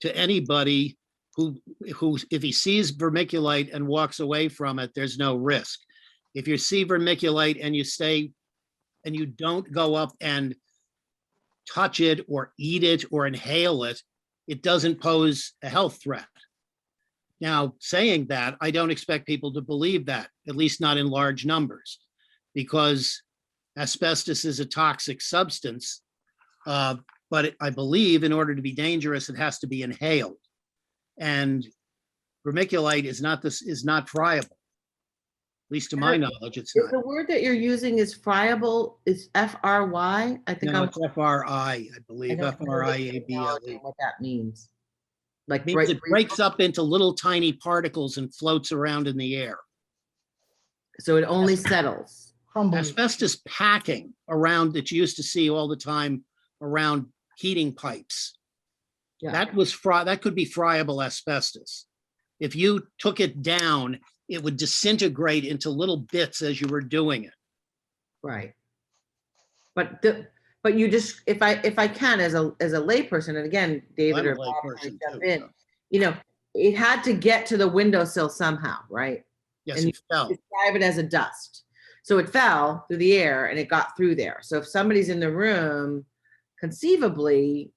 Speaker 7: to anybody who if he sees vermiculite and walks away from it, there's no risk. If you see vermiculite and you stay and you don't go up and touch it or eat it or inhale it, it doesn't pose a health threat. Now, saying that, I don't expect people to believe that, at least not in large numbers, because asbestos is a toxic substance, but I believe in order to be dangerous, it has to be inhaled. And vermiculite is not friable. At least to my knowledge, it's not.
Speaker 9: The word that you're using is friable, is F-R-Y? I think
Speaker 7: No,
Speaker 9: I'm
Speaker 7: it's F-R-I, I believe,
Speaker 9: I don't know
Speaker 7: F-R-I-A-B-L-E.
Speaker 9: what that means. Like
Speaker 7: Means it breaks up into little tiny particles and floats around in the air.
Speaker 9: So it only settles.
Speaker 7: Asbestos packing around that you used to see all the time around heating pipes.
Speaker 9: Yeah.
Speaker 7: That could be friable asbestos. If you took it down, it would disintegrate into little bits as you were doing it.
Speaker 9: Right. But you just, if I can, as a layperson, and again, David or Bob might jump in, it had to get to the windowsill somehow, right?
Speaker 7: Yes,
Speaker 9: and
Speaker 7: it fell.
Speaker 9: Describe it as a dust. So it fell through the air and it got through there. So if somebody's in the room, conceivably,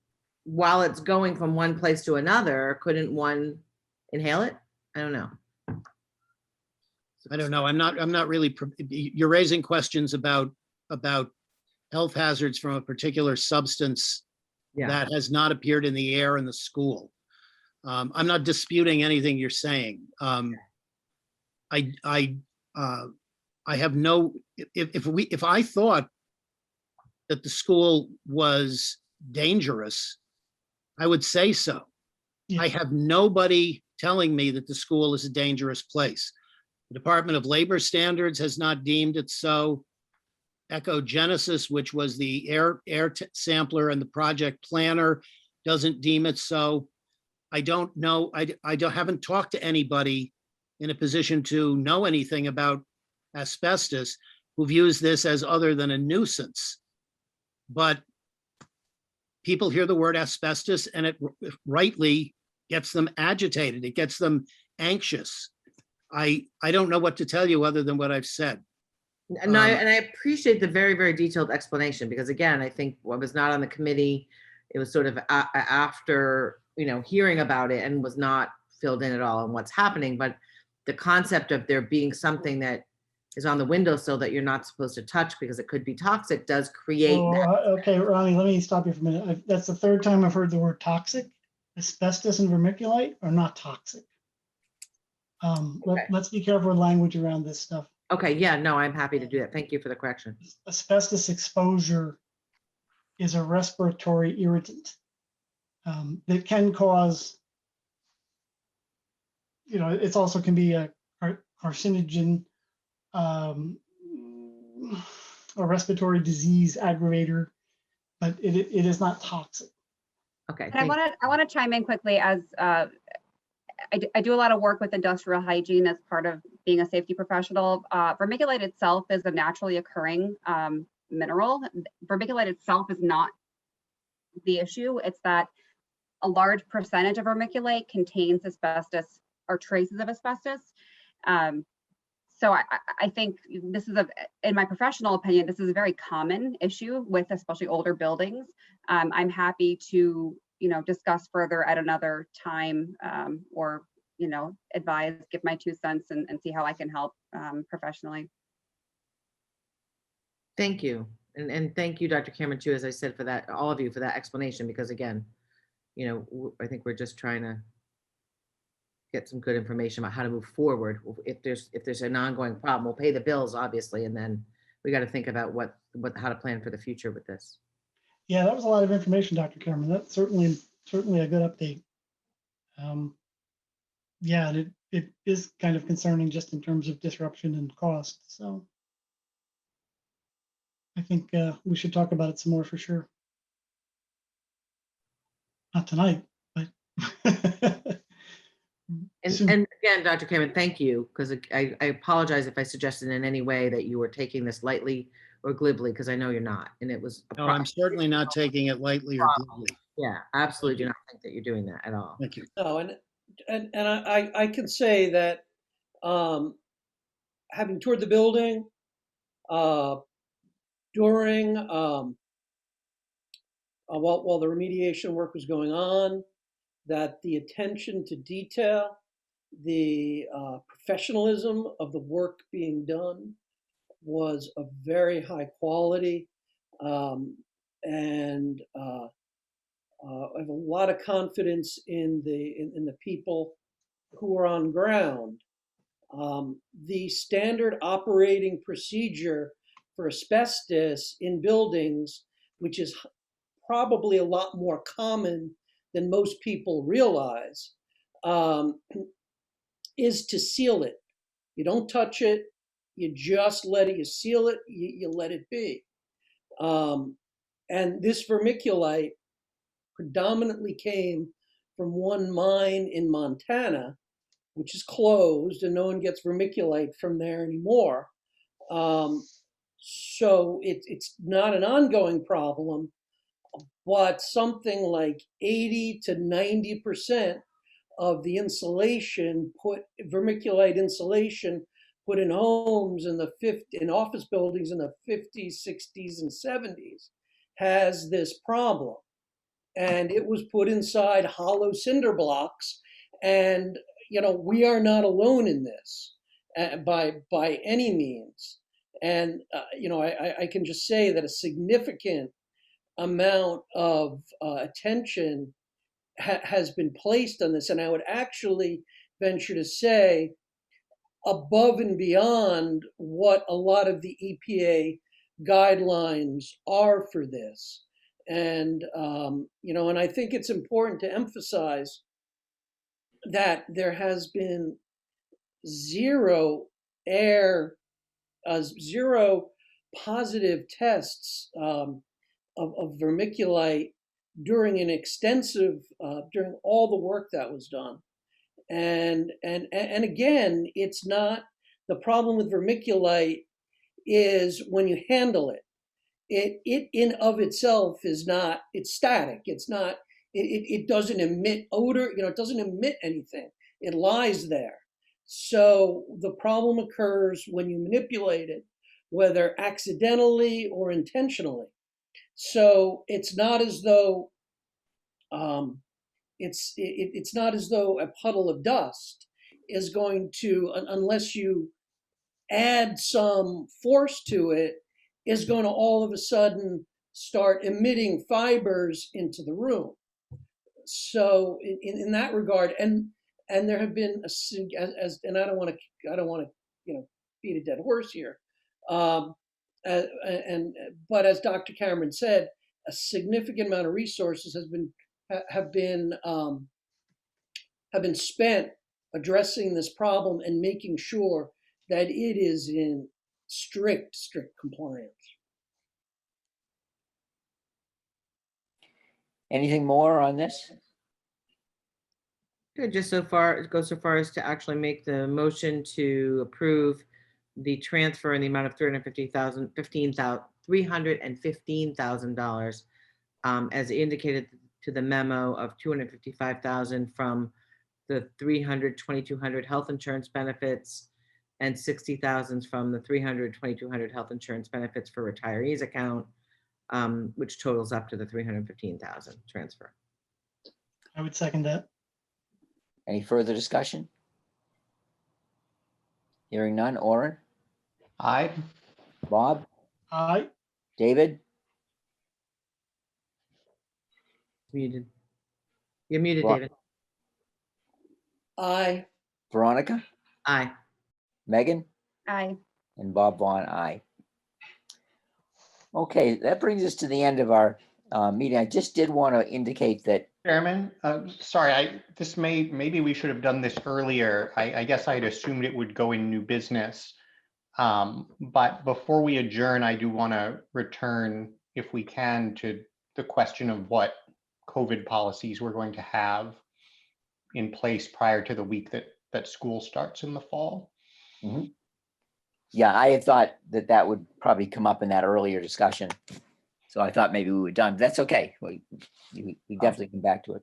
Speaker 9: while it's going from one place to another, couldn't one inhale it? I don't know.
Speaker 7: I don't know. I'm not really, you're raising questions about health hazards from a particular substance that has not appeared in the air in the school. I'm not disputing anything you're saying. I have no, if I thought that the school was dangerous, I would say so.
Speaker 6: Yeah.
Speaker 7: I have nobody telling me that the school is a dangerous place. The Department of Labor Standards has not deemed it so. Echogenesis, which was the air sampler and the project planner, doesn't deem it so. I don't know. Haven't talked to anybody in a position to know anything about asbestos who views this as other than a nuisance. But people hear the word asbestos and it rightly gets them agitated. It gets them anxious. I don't know what to tell you other than what I've said.
Speaker 9: No, and I appreciate the very, very detailed explanation, because again, I think what was not on the committee, it was sort of after, hearing about it and was not filled in at all on what's happening. But the concept of there being something that is on the windowsill that you're not supposed to touch because it could be toxic does create that.
Speaker 6: Okay, Ronnie, let me stop you for a minute. That's the third time I've heard the word toxic. Asbestos and vermiculite are not toxic. Let's be careful with language around this stuff.
Speaker 9: Okay, yeah, no, I'm happy to do that. Thank you for the correction.
Speaker 6: Asbestos exposure is a respiratory irritant that can cause, it also can be a carcinogen, a respiratory disease aggravator, but it is not toxic.
Speaker 9: Okay.
Speaker 11: And I want to chime in quickly as I do a lot of work with industrial hygiene as part of being a safety professional. Vermiculite itself is a naturally occurring mineral. Vermiculite itself is not the issue. It's that a large percentage of vermiculite contains asbestos or traces of asbestos. So I think this is in my professional opinion, this is a very common issue with especially older buildings. I'm happy to, discuss further at another time, or, advise, give my 2 cents and see how I can help professionally.
Speaker 9: Thank you. And thank you, Dr. Cameron, too, as I said, for that, all of you for that explanation, because again, I think we're just trying to get some good information about how to move forward. If there's an ongoing problem, we'll pay the bills, obviously, and then we got to think about how to plan for the future with this.
Speaker 6: Yeah, that was a lot of information, Dr. Cameron. That's certainly a good update. Yeah, and it is kind of concerning just in terms of disruption and cost. So I think we should talk about it some more for sure. Not tonight, but soon.
Speaker 9: And again, Dr. Cameron, thank you, because I apologize if I suggested in any way that you were taking this lightly or glibly, because I know you're not. And it was
Speaker 7: No, I'm certainly not taking it lightly or glibly.
Speaker 9: Yeah, absolutely do not think that you're doing that at all.
Speaker 7: Thank you.
Speaker 12: No, and I can say that having toured the building during while the remediation work was going on, that the attention to detail, the professionalism of the work being done was of very high quality, and I have a lot of confidence in the people who are on ground. The standard operating procedure for asbestos in buildings, which is probably a lot more common than most people realize, is to seal it. You don't touch it. You just let it. You seal it. You let it be. And this vermiculite predominantly came from one mine in Montana, which is closed, and no one gets vermiculite from there anymore. So it's not an ongoing problem, but something like 80 to 90% of the insulation vermiculite insulation put in homes in office buildings in the 50s, 60s, and 70s has this problem. And it was put inside hollow cinder blocks. And, we are not alone in this by any means. And, I can just say that a significant amount of attention has been placed on this. And I would actually venture to say above and beyond what a lot of the EPA guidelines are for this. And, and I think it's important to emphasize that there has been zero positive tests of vermiculite during during all the work that was done. And again, it's not, the problem with vermiculite is when you handle it. It in of itself is not, it's static. It's not, it doesn't emit odor, it doesn't emit anything. It lies there. So the problem occurs when you manipulate it, whether accidentally or intentionally. So it's not as though it's not as though a puddle of dust is going to, unless you add some force to it, is going to all of a sudden start emitting fibers into the room. So in that regard, and there have been and I don't want to beat a dead horse here, but as Dr. Cameron said, a significant amount of resources have been spent addressing this problem and making sure that it is in strict compliance.
Speaker 1: Anything more on this?
Speaker 9: Good, just go so far as to actually make the motion to approve the transfer in the amount of $315,000 as indicated to the memo of $255,000 from the 300, 2,200 health insurance benefits and 60,000 from the 300, 2,200 health insurance benefits for retirees account, which totals up to the 315,000 transfer.
Speaker 6: I would second that.
Speaker 1: Any further discussion? Hearing none. Orin,
Speaker 10: Aye.
Speaker 1: Bob,
Speaker 6: Aye.
Speaker 1: David,
Speaker 9: Muted. You're muted,
Speaker 1: Well-
Speaker 9: David.
Speaker 12: Aye.
Speaker 1: Veronica,
Speaker 9: Aye.
Speaker 1: Megan,
Speaker 11: Aye.
Speaker 1: and Bob Vaughn, aye. Okay, that brings us to the end of our meeting. I just did want to indicate that,
Speaker 10: Chairman, sorry, maybe we should have done this earlier. I guess I had assumed it would go in new business. But before we adjourn, I do want to return, if we can, to the question of what COVID policies we're going to have in place prior to the week that school starts in the fall.
Speaker 1: yeah, I had thought that would probably come up in that earlier discussion. So I thought maybe we were done. That's okay. We definitely come back to it.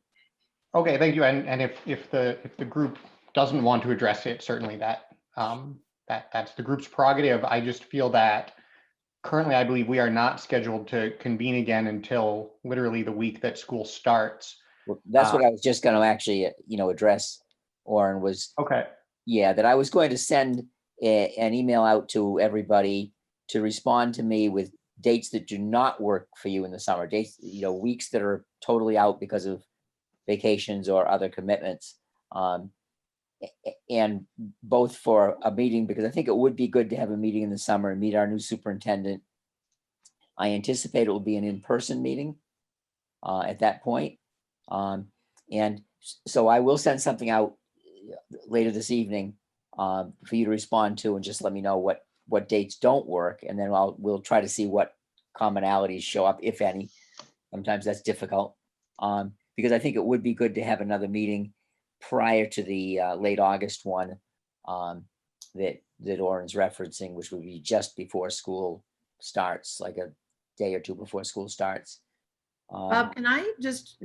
Speaker 10: Okay, thank you. And if the group doesn't want to address it, certainly that's the group's prerogative. I just feel that currently, I believe we are not scheduled to convene again until literally the week that school starts.
Speaker 1: Well, that's what I was just going to actually, address, Orin, was,
Speaker 10: Okay.
Speaker 1: yeah, that I was going to send an email out to everybody to respond to me with dates that do not work for you in the summer, dates, weeks that are totally out because of vacations or other commitments. And both for a meeting, because I think it would be good to have a meeting in the summer and meet our new superintendent. I anticipate it will be an in-person meeting at that point. And so I will send something out later this evening for you to respond to, and just let me know what dates don't work. And then we'll try to see what commonalities show up, if any. Sometimes that's difficult, because I think it would be good to have another meeting prior to the late August one that Orin's referencing, which would be just before school starts, like a day or two before school starts.
Speaker 9: Bob, can I just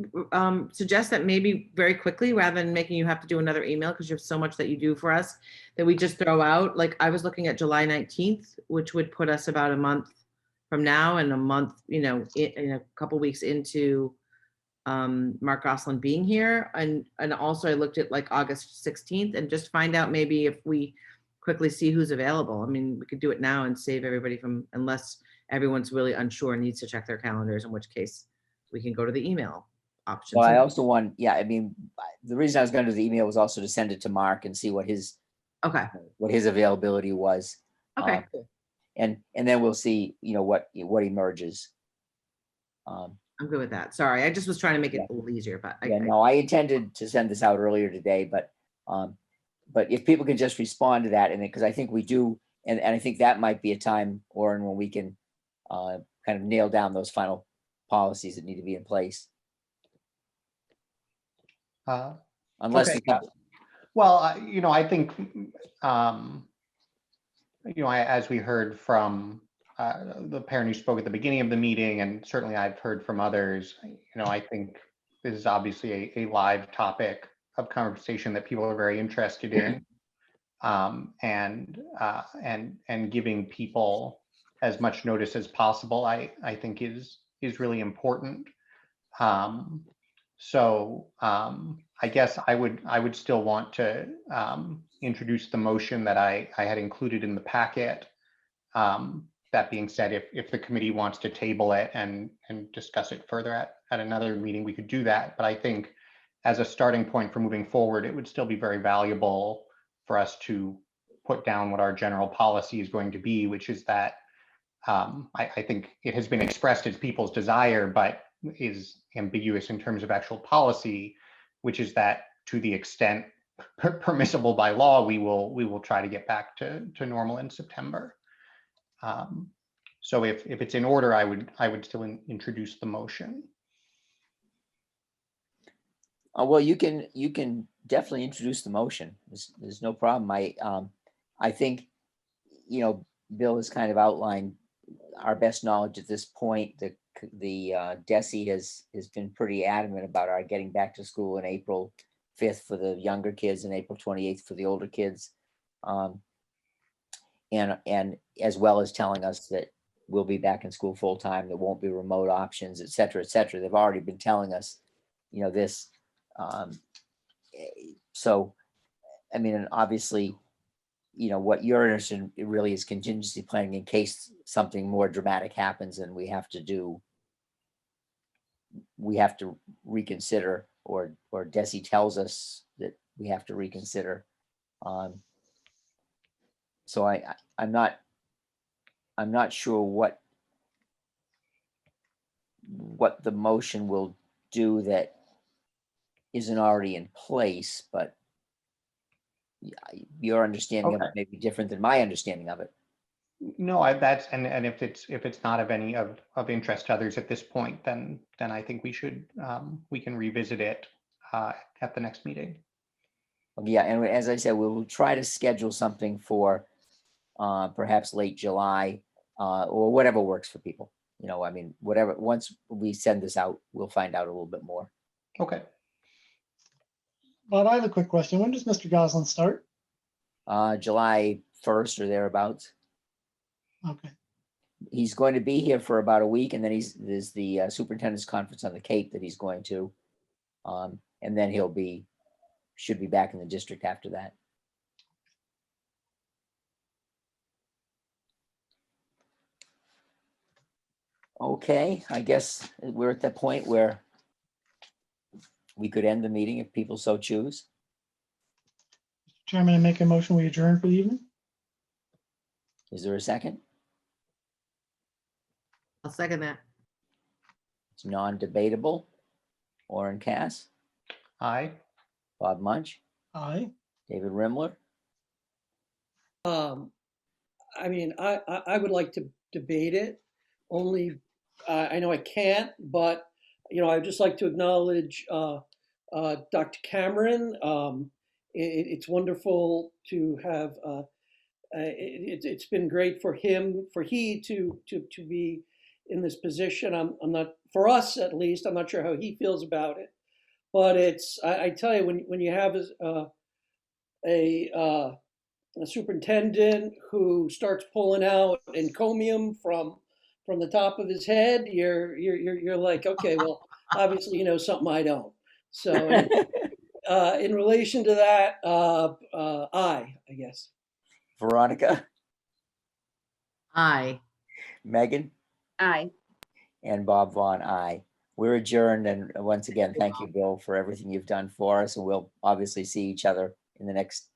Speaker 9: suggest that maybe very quickly, rather than making you have to do another email, because you have so much that you do for us, that we just throw out, like I was looking at July 19th, which would put us about a month from now, and a month, in a couple weeks into Mark Goslin being here. And also I looked at like August 16th, and just find out maybe if we quickly see who's available. I mean, we could do it now and save everybody from, unless everyone's really unsure and needs to check their calendars, in which case we can go to the email option.
Speaker 1: Well, I also want, the reason I was going to do the email was also to send it to Mark and see what his availability was.
Speaker 9: Okay, cool.
Speaker 1: And then we'll see, what emerges.
Speaker 9: I'm good with that. Sorry, I just was trying to make it a little easier, but
Speaker 1: I intended to send this out earlier today, but if people can just respond to that, and because I think we do, and I think that might be a time, Orin, when we can kind of nail down those final policies that need to be in place. Unless
Speaker 10: Okay.
Speaker 1: we can-
Speaker 10: Well, I think, as we heard from the parent who spoke at the beginning of the meeting, and certainly I've heard from others, I think this is obviously a live topic of conversation that people are very interested in, and giving people as much notice as possible, I think is really important. I guess I would still want to introduce the motion that I had included in the packet. That being said, if the committee wants to table it and discuss it further at another meeting, we could do that. But I think as a starting point for moving forward, it would still be very valuable for us to put down what our general policy is going to be, which is that I think it has been expressed as people's desire, but is ambiguous in terms of actual policy, which is that to the extent permissible by law, we will try to get back to normal in September. So if it's in order, I would still introduce the motion.
Speaker 1: well, you can definitely introduce the motion. There's no problem. I think, Bill has kind of outlined our best knowledge at this point. The DESE has been pretty adamant about our getting back to school in April 5th for the younger kids and April 28th for the older kids. And as well as telling us that we'll be back in school full time, there won't be remote options, et cetera, et cetera. They've already been telling us, this. So, I mean, and obviously, what you're interested in really is contingency planning in case something more dramatic happens and we have to reconsider, or Desi tells us that we have to reconsider. So I'm not sure what the motion will do that isn't already in place, but your understanding of it
Speaker 10: Okay.
Speaker 1: may be different than my understanding of it.
Speaker 10: No, and if it's not of any of interest to others at this point, then I think we can revisit it at the next meeting.
Speaker 1: Yeah, and as I said, we will try to schedule something for perhaps late July, or whatever works for people. I mean, whatever, once we send this out, we'll find out a little bit more.
Speaker 10: Okay.
Speaker 6: Bob, I have a quick question. When does Mr. Goslin start?
Speaker 1: July 1st or thereabouts.
Speaker 6: Okay.
Speaker 1: He's going to be here for about a week, and then there's the superintendent's conference on the Cape that he's going to. And then should be back in the district after that. Okay, I guess we're at that point where we could end the meeting if people so choose.
Speaker 6: Chairman, I make a motion, we adjourn for the evening?
Speaker 1: Is there a second?
Speaker 9: I'll second that.
Speaker 1: It's non-debatable. Orin Cass,
Speaker 10: Aye.
Speaker 1: Bob Munch,
Speaker 6: Aye.
Speaker 1: David Rimler.
Speaker 12: I mean, I would like to debate it, only, I know I can't, but, I'd just like to acknowledge Dr. Cameron. It's wonderful to have, it's been great for him, to be in this position. I'm not, for us at least, I'm not sure how he feels about it. But I tell you, when you have a superintendent who starts pulling out encomium from the top of his head, you're like, okay, well, obviously you know something I don't. So in relation to that, I guess.
Speaker 1: Veronica,
Speaker 9: Aye.
Speaker 1: Megan,
Speaker 11: Aye.
Speaker 1: and Bob Vaughn, aye. We're adjourned, and once again, thank you, Bill, for everything you've done for us, and we'll obviously see each other in the next